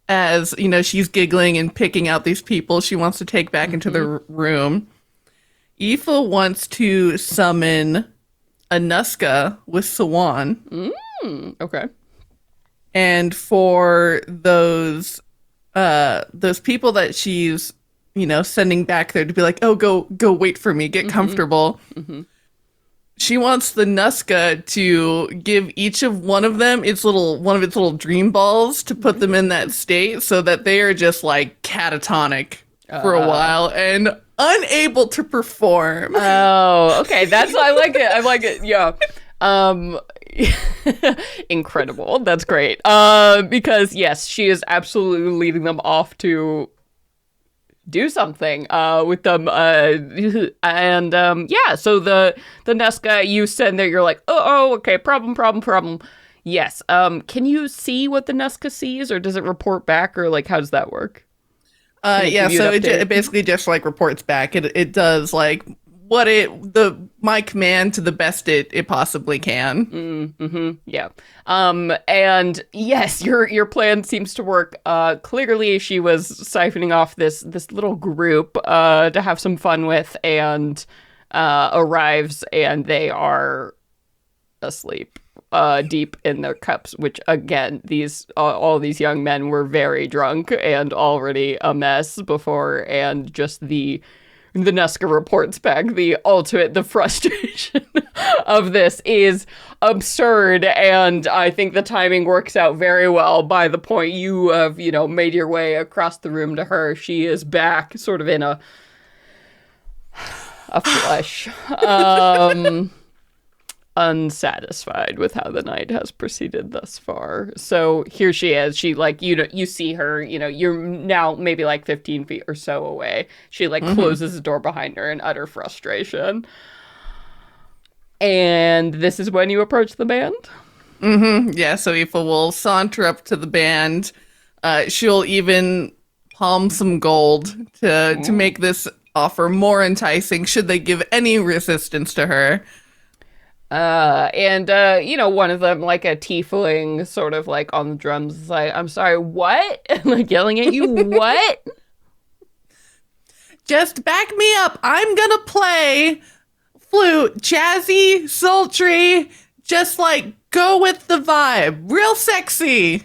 as you know, she's giggling and picking out these people she wants to take back into the room. Aoife wants to summon a Nuska with Sawan. Okay. And for those people that she's, you know, sending back there to be like, oh, go wait for me, get comfortable. She wants the Nuska to give each of one of them one of its little dream balls to put them in that state so that they are just like catatonic for a while and unable to perform. Oh, okay. I like it. I like it. Yeah. Incredible. That's great. Because yes, she is absolutely leading them off to do something with them. And yeah, so the Nesca you send there, you're like, oh, okay, problem. Yes. Can you see what the Nesca sees, or does it report back, or like how does that work? Yeah, so it basically just like reports back. It does like what my command to the best it possibly can. Yeah. And yes, your plan seems to work. Clearly she was siphoning off this little group to have some fun with, and arrives, and they are asleep. Deep in their cups, which again, all these young men were very drunk and already a mess before, and just the Nesca reports back the frustration of this is absurd, and I think the timing works out very well. By the point you have, made your way across the room to her, she is back sort of in a flush. Unsatisfied with how the night has proceeded thus far. So here she is. She you see her, you're now maybe like 15 feet or so away. She closes the door behind her in utter frustration. And this is when you approach the band? Yeah, so Aoife will saunter up to the band. She'll even palm some gold to make this offer more enticing should they give any resistance to her. And one of them, like a tiefling, sort of like on the drums, is like, I'm sorry, what? Like yelling at you, what? Just back me up. I'm gonna play flute, jazzy, sultry, just like go with the vibe. Real sexy.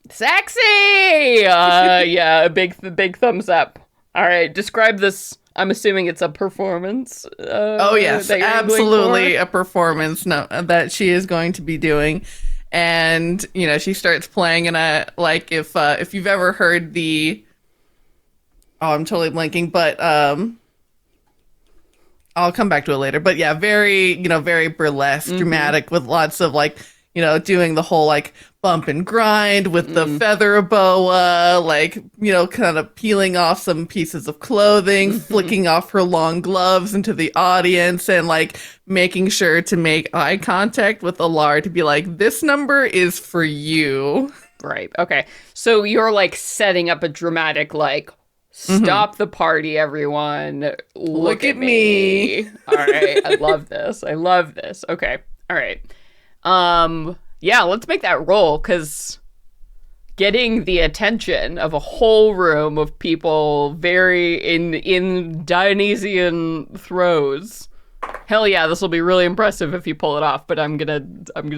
Sexy! Yeah, a big thumbs up. All right, describe this. I'm assuming it's a performance. Oh yes, absolutely a performance. That she is going to be doing, and she starts playing. And if you've ever heard I'm totally blanking, but I'll come back to it later. But yeah, very very burlesque, dramatic, with lots of doing the whole bump and grind with the feather boa, kind of peeling off some pieces of clothing, flicking off her long gloves into the audience, and making sure to make eye contact with Alar to be like, this number is for you. Right. Okay. So you're setting up a dramatic stop the party, everyone. Look at me. All right. I love this. Okay. All right. Yeah, let's make that roll, because getting the attention of a whole room of people very in Dionysian throes. Hell yeah, this will be really impressive if you pull it off, but I'm gonna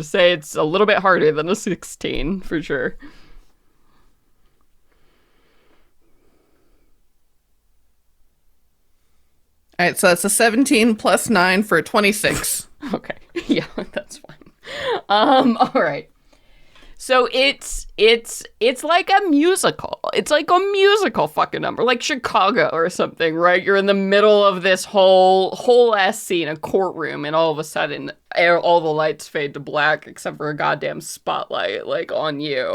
say it's a little bit harder than a 16 for sure. All right, so it's a 17 plus 9 for 26. Okay. Yeah, that's fine. All right. So it's like a musical. It's like a musical fucking number, like Chicago or something, right? You're in the middle of this whole ass scene, a courtroom, and all of a sudden, all the lights fade to black except for a goddamn spotlight, like on you,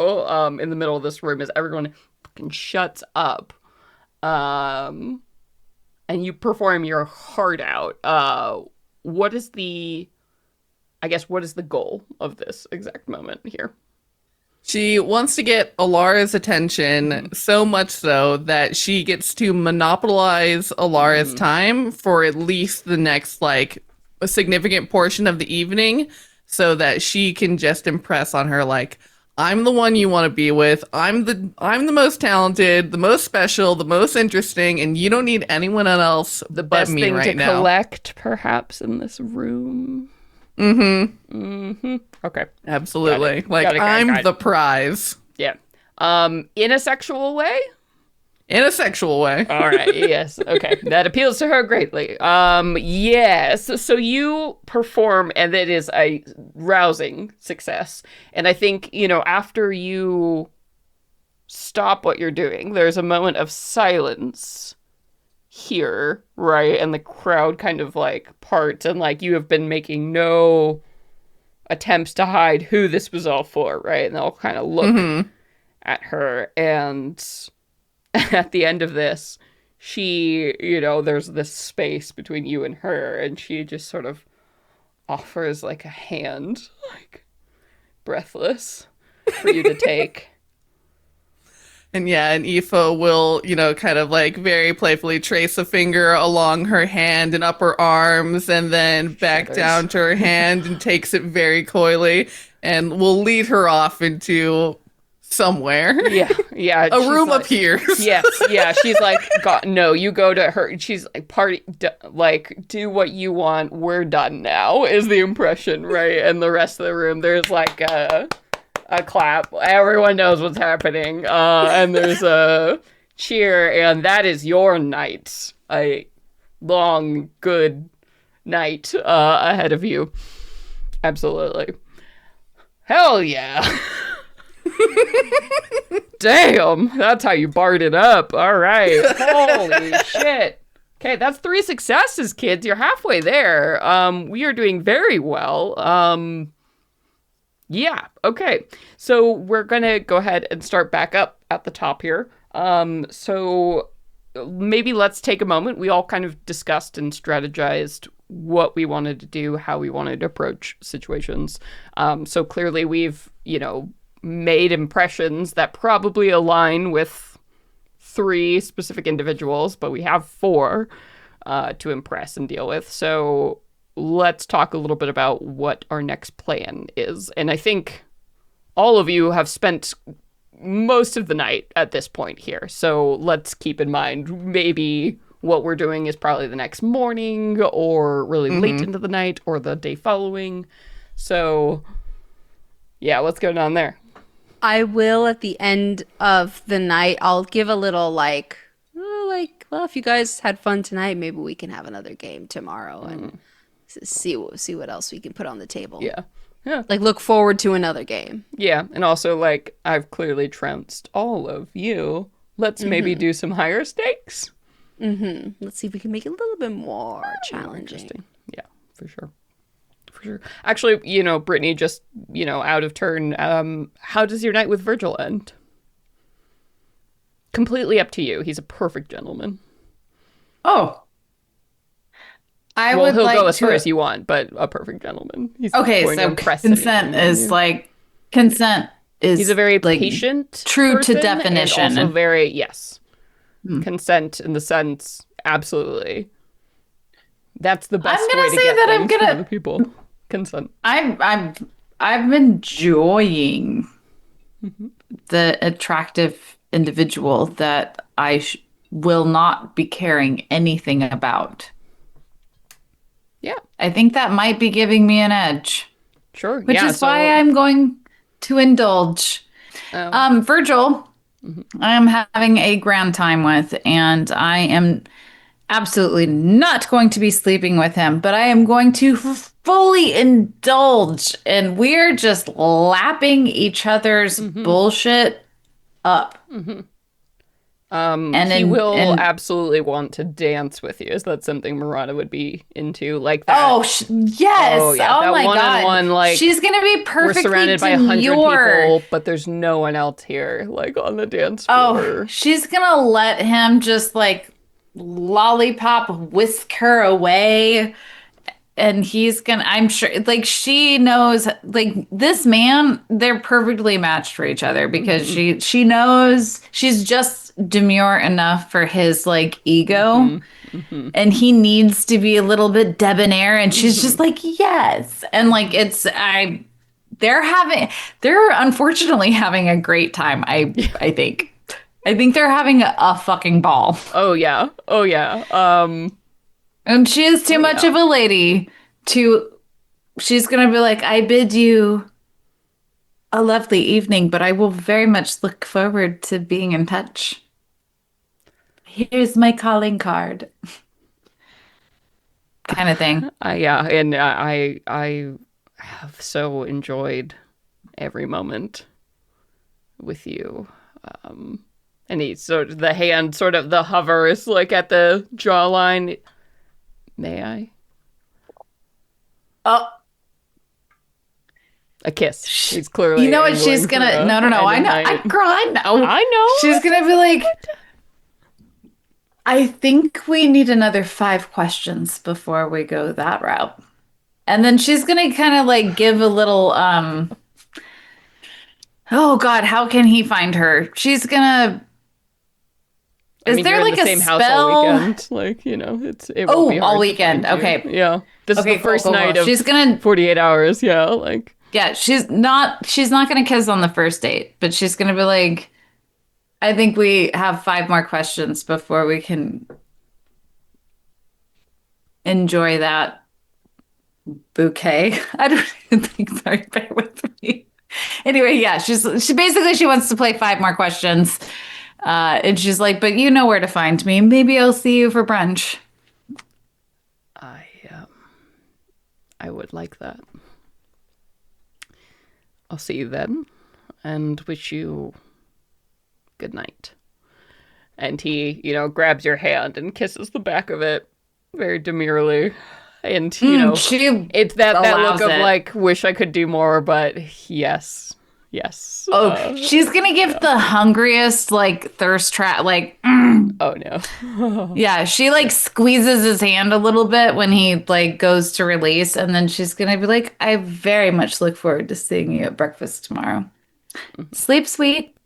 in the middle of this room as everyone fucking shuts up, and you perform your heart out. What is the goal of this exact moment here? She wants to get Alara's attention so much so that she gets to monopolize Alara's time for at least the next, like, a significant portion of the evening so that she can just impress on her, like, I'm the one you want to be with. I'm the most talented, the most special, the most interesting, and you don't need anyone else The but best me thing right to now. collect, perhaps, in this room. Okay. Absolutely. Got it. I'm the prize. Yeah. In a sexual way? In a sexual way. All right. Yes. Okay. That appeals to her greatly. Yes. So you perform, and it is a rousing success. And I think, after you stop what you're doing, there's a moment of silence here, right? And the crowd kind of like parts, and like you have been making no attempts to hide who this was all for, right? And they'll kind of look at her, and at the end of this, she, there's this space between you and her, and she just sort of offers like a hand, like breathless, for you to take. And Aoife will, kind of like very playfully trace a finger along her hand and up her arms and then back down to her hand and takes it very coyly and will lead her off into somewhere. Yeah. A room appears. Yes, yeah. She's like, no, you go to her. She's like, do what you want. We're done now, is the impression, right? And the rest of the room, there's like a clap. Everyone knows what's happening. And there's a cheer, and that is your night. A long, good night ahead of you. Absolutely. Hell yeah. Damn, that's how you barred it up. All right. Holy shit. Okay, that's 3 successes, kids. You're halfway there. We are doing very well. Yeah, okay. So we're going to go ahead and start back up at the top here. So maybe let's take a moment. We all kind of discussed and strategized what we wanted to do, how we wanted to approach situations. So clearly we've, made impressions that probably align with 3 specific individuals, but we have 4 to impress and deal with. So let's talk a little bit about what our next plan is. And I think all of you have spent most of the night at this point here. So let's keep in mind maybe what we're doing is probably the next morning or really late into the night or the day following. So yeah, what's going on there? I will, at the end of the night, I'll give a little well, if you guys had fun tonight, maybe we can have another game tomorrow and see what else we can put on the table. Yeah. Like, look forward to another game. Yeah, and also, like, I've clearly trounced all of you. Let's maybe do some higher stakes. Let's see if we can make it a little bit more challenging. Interesting. Yeah, for sure. Actually, Brittany, just, out of turn, how does your night with Virgil end? Completely up to you. He's a perfect gentleman. Oh. He'll go as far as you want, but a perfect gentleman. He's okay, going to so impress consent is he's a very like patient true person, to definition. And also very, yes. Consent in the sense, absolutely. That's the best way to get things from other people. Consent. I'm enjoying the attractive individual that I will not be caring anything about. Yeah, I think that might be giving me an edge, sure. which yeah, is why I'm going to indulge. Virgil, I am having a grand time with, and I am absolutely not going to be sleeping with him, but I am going to fully indulge, and we're just lapping each other's bullshit up. And he will absolutely want to dance with you. Is that something Murata would be into? Like that? Oh, yes. Oh, yeah. That my one-on-one, God. like, She's going to be we're perfectly surrounded by 100 demure. people, but there's no one else here, like, on the dance floor. Oh, she's going to let him just, like, lollipop whisk her away. And he's gonna, I'm sure, like, she knows, like, this man, they're perfectly matched for each other because she knows she's just demure enough for his, like, ego. And he needs to be a little bit debonair. And she's just like, yes. And, like, they're unfortunately having a great time, I think. I think they're having a fucking ball. Oh, yeah. Oh, yeah. And she is too much of a lady she's going to be like, I bid you a lovely evening, but I will very much look forward to being in touch. Here's my calling card. Kind of thing. Yeah, and I have so enjoyed every moment with you. And he's sort of the hand, sort of the hover is like at the jawline. May I? Oh, a kiss. He's clearly. you know what she's gonna? No. I know, girl. I know. I know. She's gonna be like, I think we need another 5 questions before we go that route. And then she's gonna kind of like give a little oh God, how can he find her? She's gonna. Is there you're like in the a same spell? house all weekend? Like, it won't be hard all to weekend. find you. Okay. Yeah. This is the first night of she's gonna 48 hours. Yeah. Like. Yeah, she's not gonna kiss on the first date, but she's gonna be like, I think we have 5 more questions before we can enjoy that bouquet. I don't even think, sorry, bear with me. Anyway, yeah, she basically she wants to play 5 more questions. And she's like, but you know where to find me. Maybe I'll see you for brunch. I would like that. I'll see you then, and wish you good night. And he, grabs your hand and kisses the back of it very demurely. And, it's that look of, like, wish I could do more, but yes. Oh, she's gonna give the hungriest, like, thirst trap, like, Oh, no. Yeah, she, like, squeezes his hand a little bit when he, like, goes to release, and then she's gonna be like, I very much look forward to seeing you at breakfast tomorrow. Sleep sweet.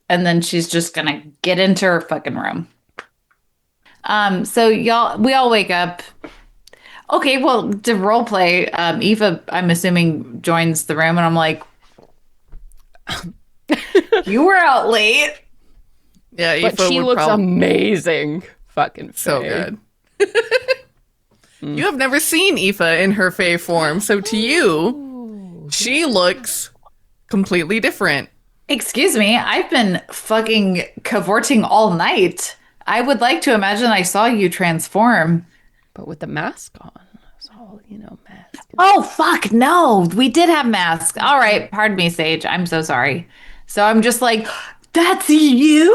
And then she's just gonna get into her fucking room. So we all wake up. Okay, well, to role play, Eva, I'm assuming, joins the room, and I'm like, you were out late. Yeah, Aoife but she looks amazing. Fucking so good. You have never seen Aoife in her fae form, so to you, she looks completely different. Excuse me, I've been fucking cavorting all night. I would like to imagine I saw you transform. But with the mask on. It's all, mask. Oh, fuck, no. We did have masks. All right, pardon me, Sage. I'm so sorry. So I'm just like, that's you?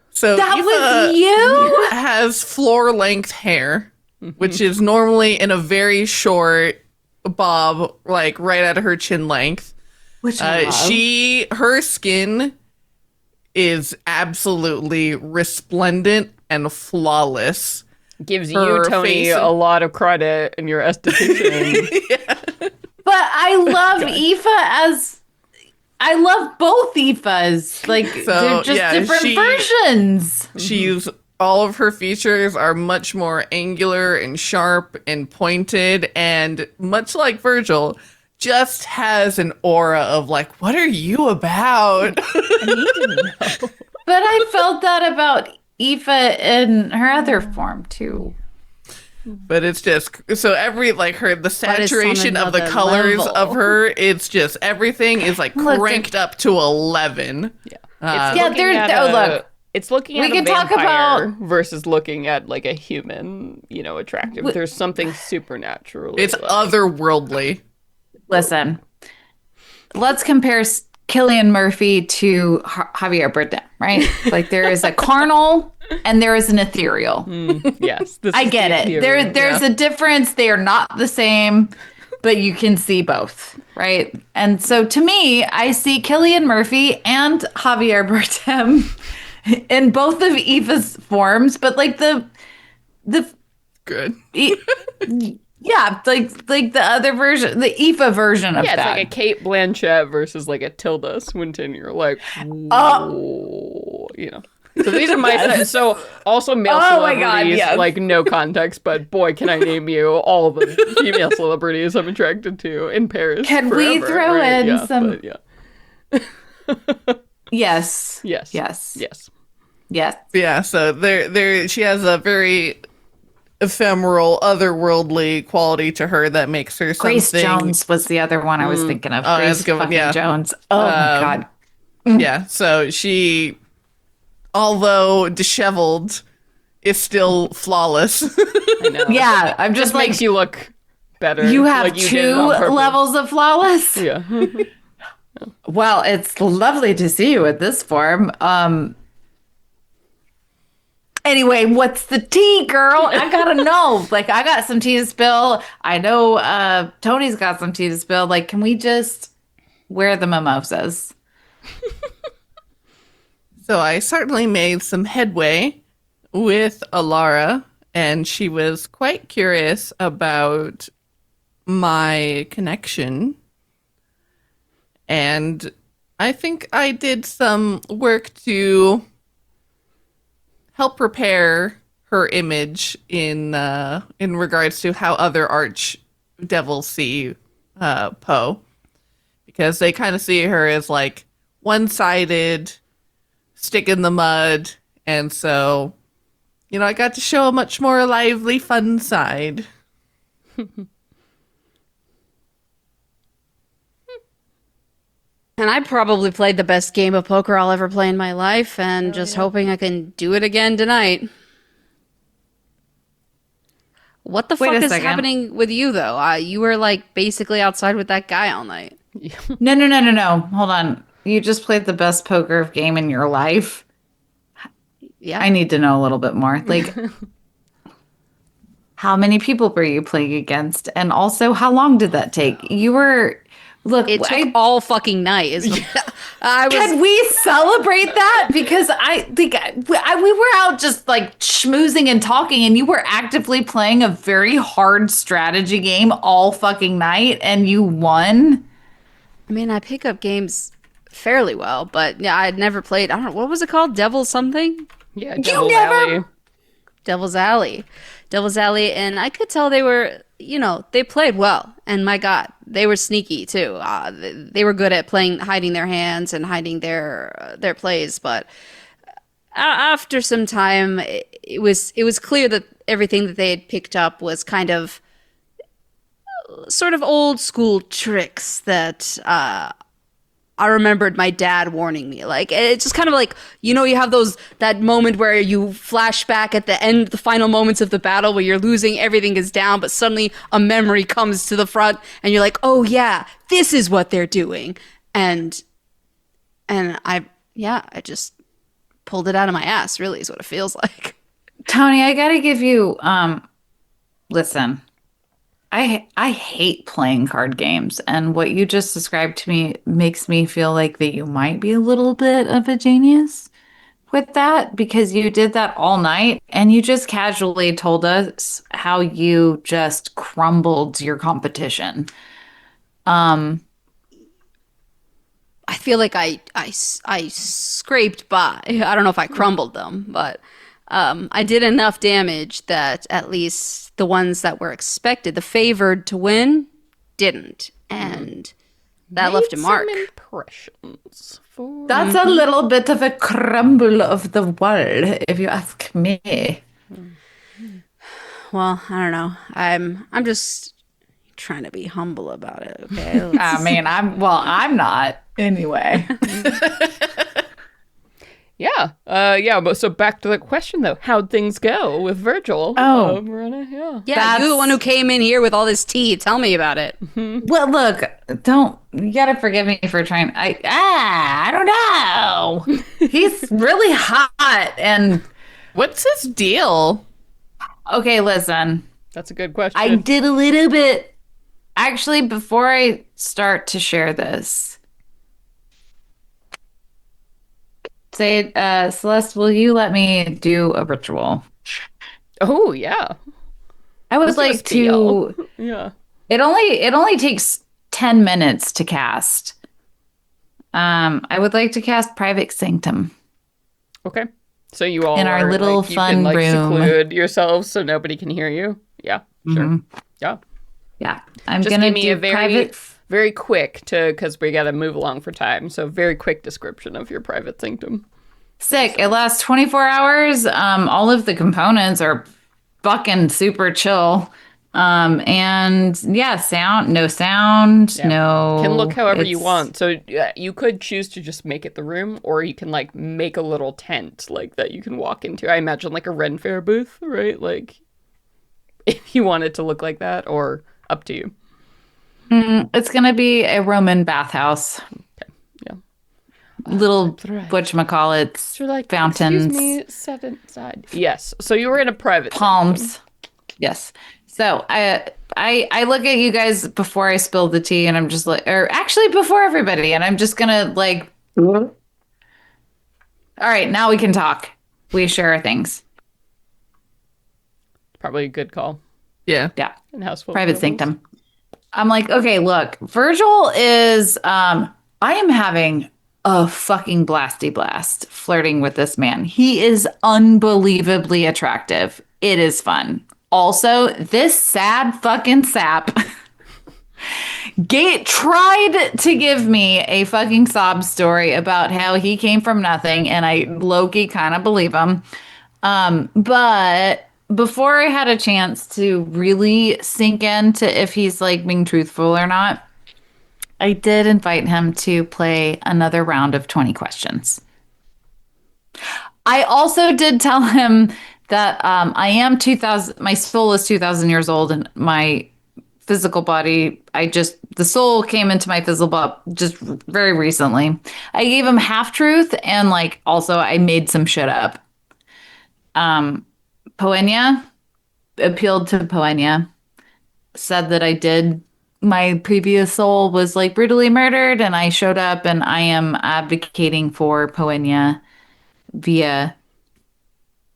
So that Aoife was you? has floor-length hair, which is normally in a very short bob, like right at her chin length. Which I love. Her skin is absolutely resplendent and flawless. Gives you, Tony, a lot of credit in your esthetician. Yeah. But I love Aoife I love both Aoifes. Like, they're just different versions. She's all of her features are much more angular and sharp and pointed, and much like Virgil, just has an aura of like, what are you about? I need to know. But I felt that about Aoife in her other form too. But it's just so every like her the it's on saturation of the another colors level. of her, it's just everything is like Look, cranked up to 11. Yeah. Yeah, looking there's at oh a- look. It's looking We at a can talk vampire about- versus looking at like a human, attractive. There's something supernatural. It's otherworldly. Listen, let's compare Cillian Murphy to Javier Bardem, right? Like there is a carnal and there is an ethereal. Yes. This I is get the it. theory. There's a difference. They are not the same, but you can see both, right? And so to me, I see Cillian Murphy and Javier Bardem in both of Eva's forms, but like the Good. yeah, like the other version, the Aoife version of Yeah, it's that. like a Kate Blanchett versus like a Tilda Swinton. You're like, Oh. whoa, So these are my so also male Oh my celebrities, God, yes. like no context, but boy, can I name you all the female celebrities I'm attracted to in Paris. Can we forever, throw right? in Yeah, some- but yeah. Yes. Yes. Yes. Yes. Yes. Yeah, so there she has a very ephemeral, otherworldly quality to her that makes her something. Grace Jones was the other one I was thinking of. Oh, Grace that's a good one, fucking yeah. Jones. Oh my God. Yeah, so she, although disheveled, is still flawless. I know. Yeah, I'm Just just like makes you look better. you have like you did two it on purpose. levels of flawless. Yeah. Well, it's lovely to see you at this form. Anyway, what's the tea, girl? I gotta know. Like, I got some tea to spill. I know Tony's got some tea to spill. Like, can we just where are the mimosas? So I certainly made some headway with Alara, and she was quite curious about my connection. And I think I did some work to help prepare her image in regards to how other archdevils see Poe, because they kind of see her as like one-sided, stick in the mud, and so I got to show a much more lively, fun side. And I probably played the best game of poker I'll ever play in my life, and just hoping I can do it again tonight. What the Wait fuck a is second. happening with you, though? You were like basically outside with that guy all night. No. Hold on. You just played the best poker game in your life. Yeah. I need to know a little bit more. Like, how many people were you playing against? And also, how long did that take? You were, look, It took all fucking night. I was. can we celebrate that? Because I think we were out just like schmoozing and talking, and you were actively playing a very hard strategy game all fucking night, and you won. I mean, I pick up games fairly well, but yeah, I'd never played. I don't know what was it called, Devil something. Yeah. You Devil's never- Alley. Devil's Alley, and I could tell they were, they played well, and my God, they were sneaky too. They were good at hiding their hands and hiding their plays, but after some time, it was clear that everything that they had picked up was kind of sort of old school tricks that I remembered my dad warning me. Like, it's just kind of like, you have that moment where you flash back at the end, the final moments of the battle where you're losing, everything is down, but suddenly a memory comes to the front and you're like, oh yeah, this is what they're doing. And I just pulled it out of my ass, really is what it feels like. Tony, I gotta give you listen. I hate playing card games, and what you just described to me makes me feel like that you might be a little bit of a genius with that, because you did that all night and you just casually told us how you just crumbled your competition. I feel like I scraped by. I don't know if I crumbled them, but I did enough damage that at least the ones that were expected, the favored to win, didn't. And that left a mark. Some impressions for That's a little bit of a crumble of the world, if you ask me. Well, I don't know. I'm just trying to be humble about it, okay? I mean, I'm not anyway. Yeah. But so back to the question though. How'd things go with Virgil? Oh. Marina, yeah. Yeah, you're the one who came in here with all this tea. Tell me about it. Well, look, you gotta forgive me for trying. I don't know. He's really hot, and What's his deal? okay, listen. That's a good question. I did a little bit. Actually, before I start to share this, Celeste, will you let me do a ritual? Oh yeah. I would Let's do a like spell. to. Yeah. It only takes 10 minutes to cast. I would like to cast Private Sanctum. Okay. So you all In our are, little like, you fun can, like, room. seclude yourselves so nobody can hear you. Yeah. Sure. Yeah. Yeah, I'm Just gonna give me do a very, private. very quick because we got to move along for time. So very quick description of your private sanctum. Sick. It lasts 24 hours. All of the components are fucking super chill. And yeah, no sound, Yeah. no. Can look however you it's- want. So you could choose to just make it the room, or you can like make a little tent like that you can walk into. I imagine like a Ren Fair booth, right? Like if you want it to look like that, or up to you. It's gonna be a Roman bathhouse. Yeah. Little right. whatchamacallits, So like, fountains, excuse me, set inside. Yes. So you were in a private sanctum. palms. Yes. So I look at you guys before I spill the tea, and I'm just like, or actually before everybody, and I'm just gonna like, all right, now we can talk. We share our things. Probably a good call. Yeah. Yeah. In house full of Private nobles. sanctum. I'm like, okay, look, Virgil is I am having a fucking blasty blast flirting with this man. He is unbelievably attractive. It is fun. Also, this sad fucking sap tried to give me a fucking sob story about how he came from nothing, and I low-key kind of believe him. But before I had a chance to really sink into if he's like being truthful or not, I did invite him to play another round of 20 questions. I also did tell him that I am 2000, my soul is 2000 years old, and my physical body, the soul came into my physical body just very recently. I gave him half truth, and like also I made some shit up. Poenya appealed to Poenya, said that my previous soul was like brutally murdered, and I showed up, and I am advocating for Poenya via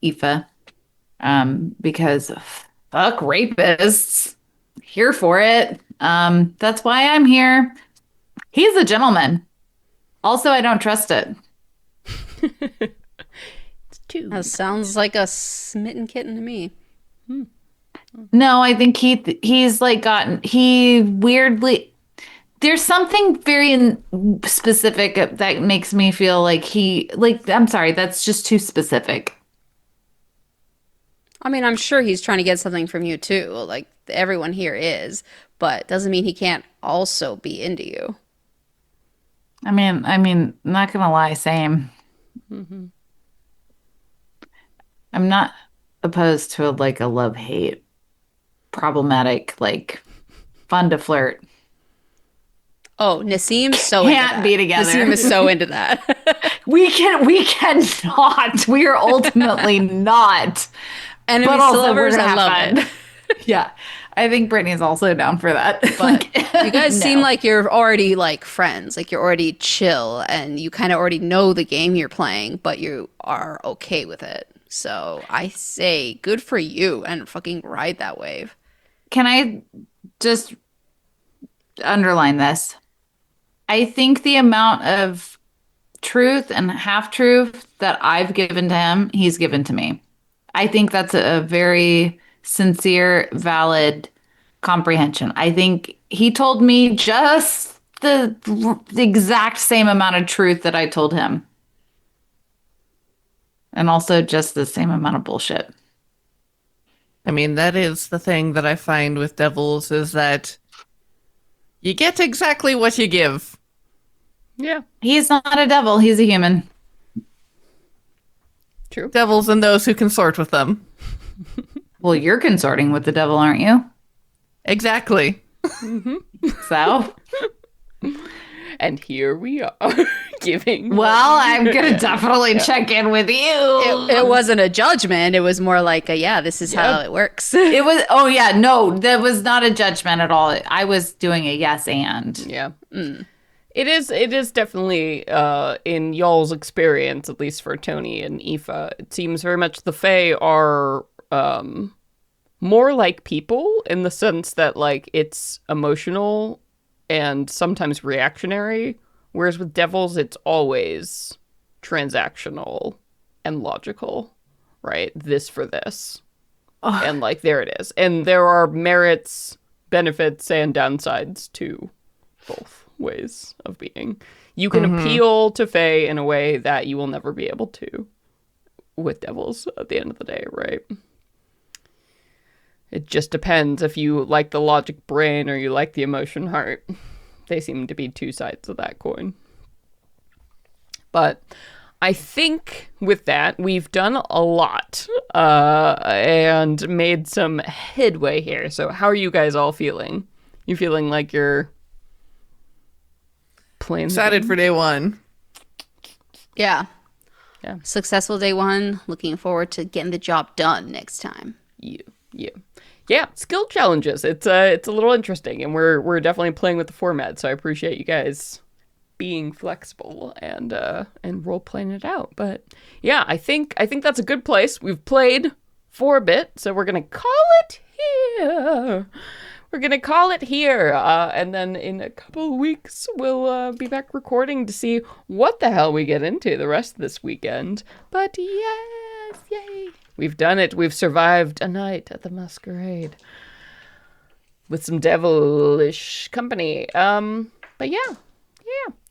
Aoife, because fuck rapists. Here for it. That's why I'm here. He's a gentleman. Also, I don't trust it. That sounds like a smitten kitten to me. No, I think he's like he weirdly, there's something very specific that makes me feel like I'm sorry, that's just too specific. I mean, I'm sure he's trying to get something from you too. Like everyone here is, but doesn't mean he can't also be into you. I mean, not gonna lie, same. Mm-hmm. I'm not opposed to a love-hate, problematic, like fun to flirt. Oh, Nassim's so Can't into that. be together. Nassim is so into that. We cannot. We are ultimately not. Enemies But to also, we're lovers, gonna I have love fun. it. Yeah. I think Brittany's also down for that. But you guys no. seem like you're already like friends, like you're already chill, and you kind of already know the game you're playing, but you are okay with it. So I say, good for you, and fucking ride that wave. Can I just underline this? I think the amount of truth and half truth that I've given to him, he's given to me. I think that's a very sincere, valid comprehension. I think he told me just the exact same amount of truth that I told him, and also just the same amount of bullshit. I mean, that is the thing that I find with devils is that you get exactly what you give. Yeah, He's not a devil, he's a human. true. Devils and those who consort with them. Well, you're consorting with the devil, aren't you? Exactly. So, And here we are giving. well, I'm gonna definitely check in with you. It wasn't a judgment. It was more like, this is how it works. It was, oh yeah, no, that was not a judgment at all. I was doing a yes and. Yeah. It is definitely in y'all's experience, at least for Tony and Aoife, it seems very much the Fae are more like people in the sense that like it's emotional and sometimes reactionary, whereas with devils it's always transactional and logical, right? This for this. And like there it is. And there are merits, benefits, and downsides to both ways of being. You can appeal to Fae in a way that you will never be able to with devils at the end of the day, right? It just depends if you like the logic brain or you like the emotion heart. They seem to be two sides of that coin. But I think with that, we've done a lot and made some headway here. So how are you guys all feeling? You feeling like you're playing the Excited game? for day one. Yeah. Yeah. Successful day one. Looking forward to getting the job done next time. Yeah, skill challenges. It's a little interesting, and we're definitely playing with the format. So I appreciate you guys being flexible and role playing it out. But yeah, I think that's a good place. We've played for a bit, so we're gonna call it here. We're gonna call it here, and then in a couple of weeks we'll be back recording to see what the hell we get into the rest of this weekend. But yes, yay! We've done it. We've survived a night at the masquerade with some devilish company. But yeah.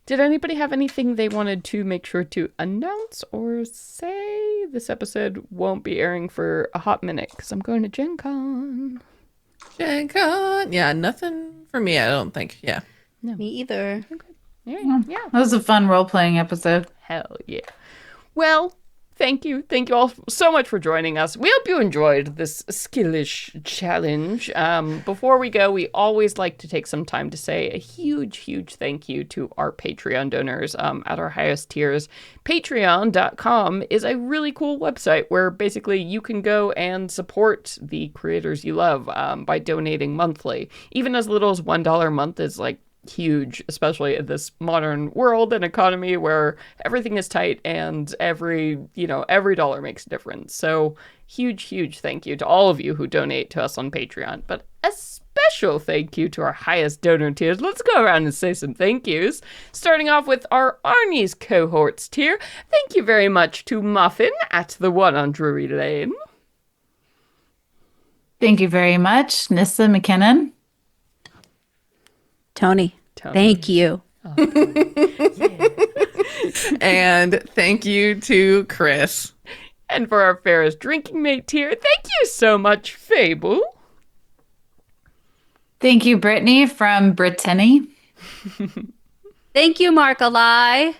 Did anybody have anything they wanted to make sure to announce or say? This episode won't be airing for a hot minute because I'm going to Gen Con. Gen Con. Yeah, nothing for me, I don't think. Yeah. Me either. Yeah. That was a fun role playing episode. Hell yeah. Well, thank you. Thank you all so much for joining us. We hope you enjoyed this skillish challenge. Before we go, we always like to take some time to say a huge, huge thank you to our Patreon donors at our highest tiers. Patreon.com is a really cool website where basically you can go and support the creators you love by donating monthly. Even as little as $1 a month is like huge, especially in this modern world and economy where everything is tight and every dollar makes a difference. So huge thank you to all of you who donate to us on Patreon, but a special thank you to our highest donor tiers. Let's go around and say some thank yous, starting off with our Arnie's cohorts tier. Thank you very much to Muffin at the one on Drury Lane. Thank you very much, Nissa McKinnon. Tony. Thank you. And thank you to Chris. And for our fairest drinking mate tier, thank you so much, Fable. Thank you, Brittany from Brittany. Thank you, Mark-a-lie.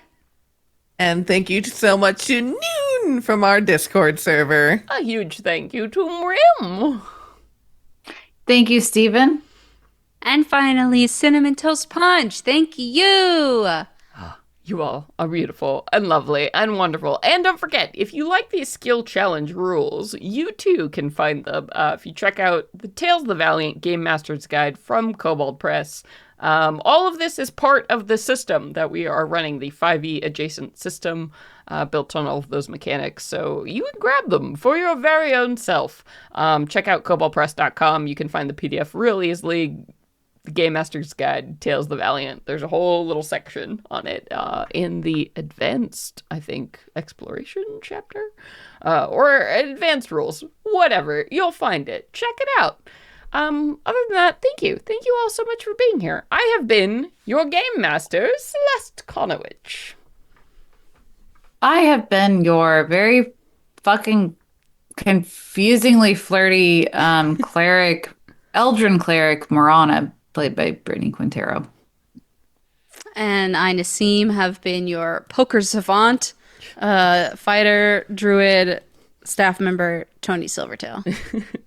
And thank you so much to Noon from our Discord server. A huge thank you to Rim. Thank you, Stephen. And finally, Cinnamon Toast Punch. Thank you. You all are beautiful and lovely and wonderful. And don't forget, if you like these skill challenge rules, you too can find them if you check out the Tales of the Valiant Game Master's Guide from Kobold Press. All of this is part of the system that we are running, the 5e adjacent system built on all of those mechanics. So you can grab them for your very own self. Check out koboldpress.com. You can find the PDF real easily. the Game Master's Guide, Tales of the Valiant. There's a whole little section on it in the advanced, I think, exploration chapter or advanced rules, whatever. You'll find it. Check it out. Other than that, thank you. Thank you all so much for being here. I have been your Game Master, Celeste Konowich. I have been your very fucking confusingly flirty cleric, Eldrin cleric Morana, played by Brittany Quintero. And I, Nassim, have been your poker savant, fighter, druid, staff member, Tony Silvertail.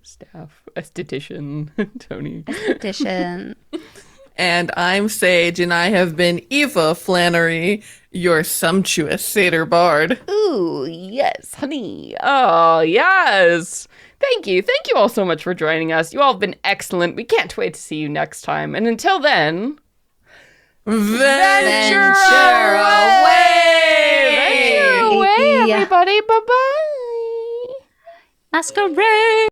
Staff, esthetician, Tony. Edition. And I'm Sage, and I have been Eva Flannery, your sumptuous satyr bard. Ooh, yes, honey. Oh, yes. Thank you. Thank you all so much for joining us. You all have been excellent. We can't wait to see you next time. And until then, Venture away! Venture away, Yeah. everybody. Bye-bye. Masquerade!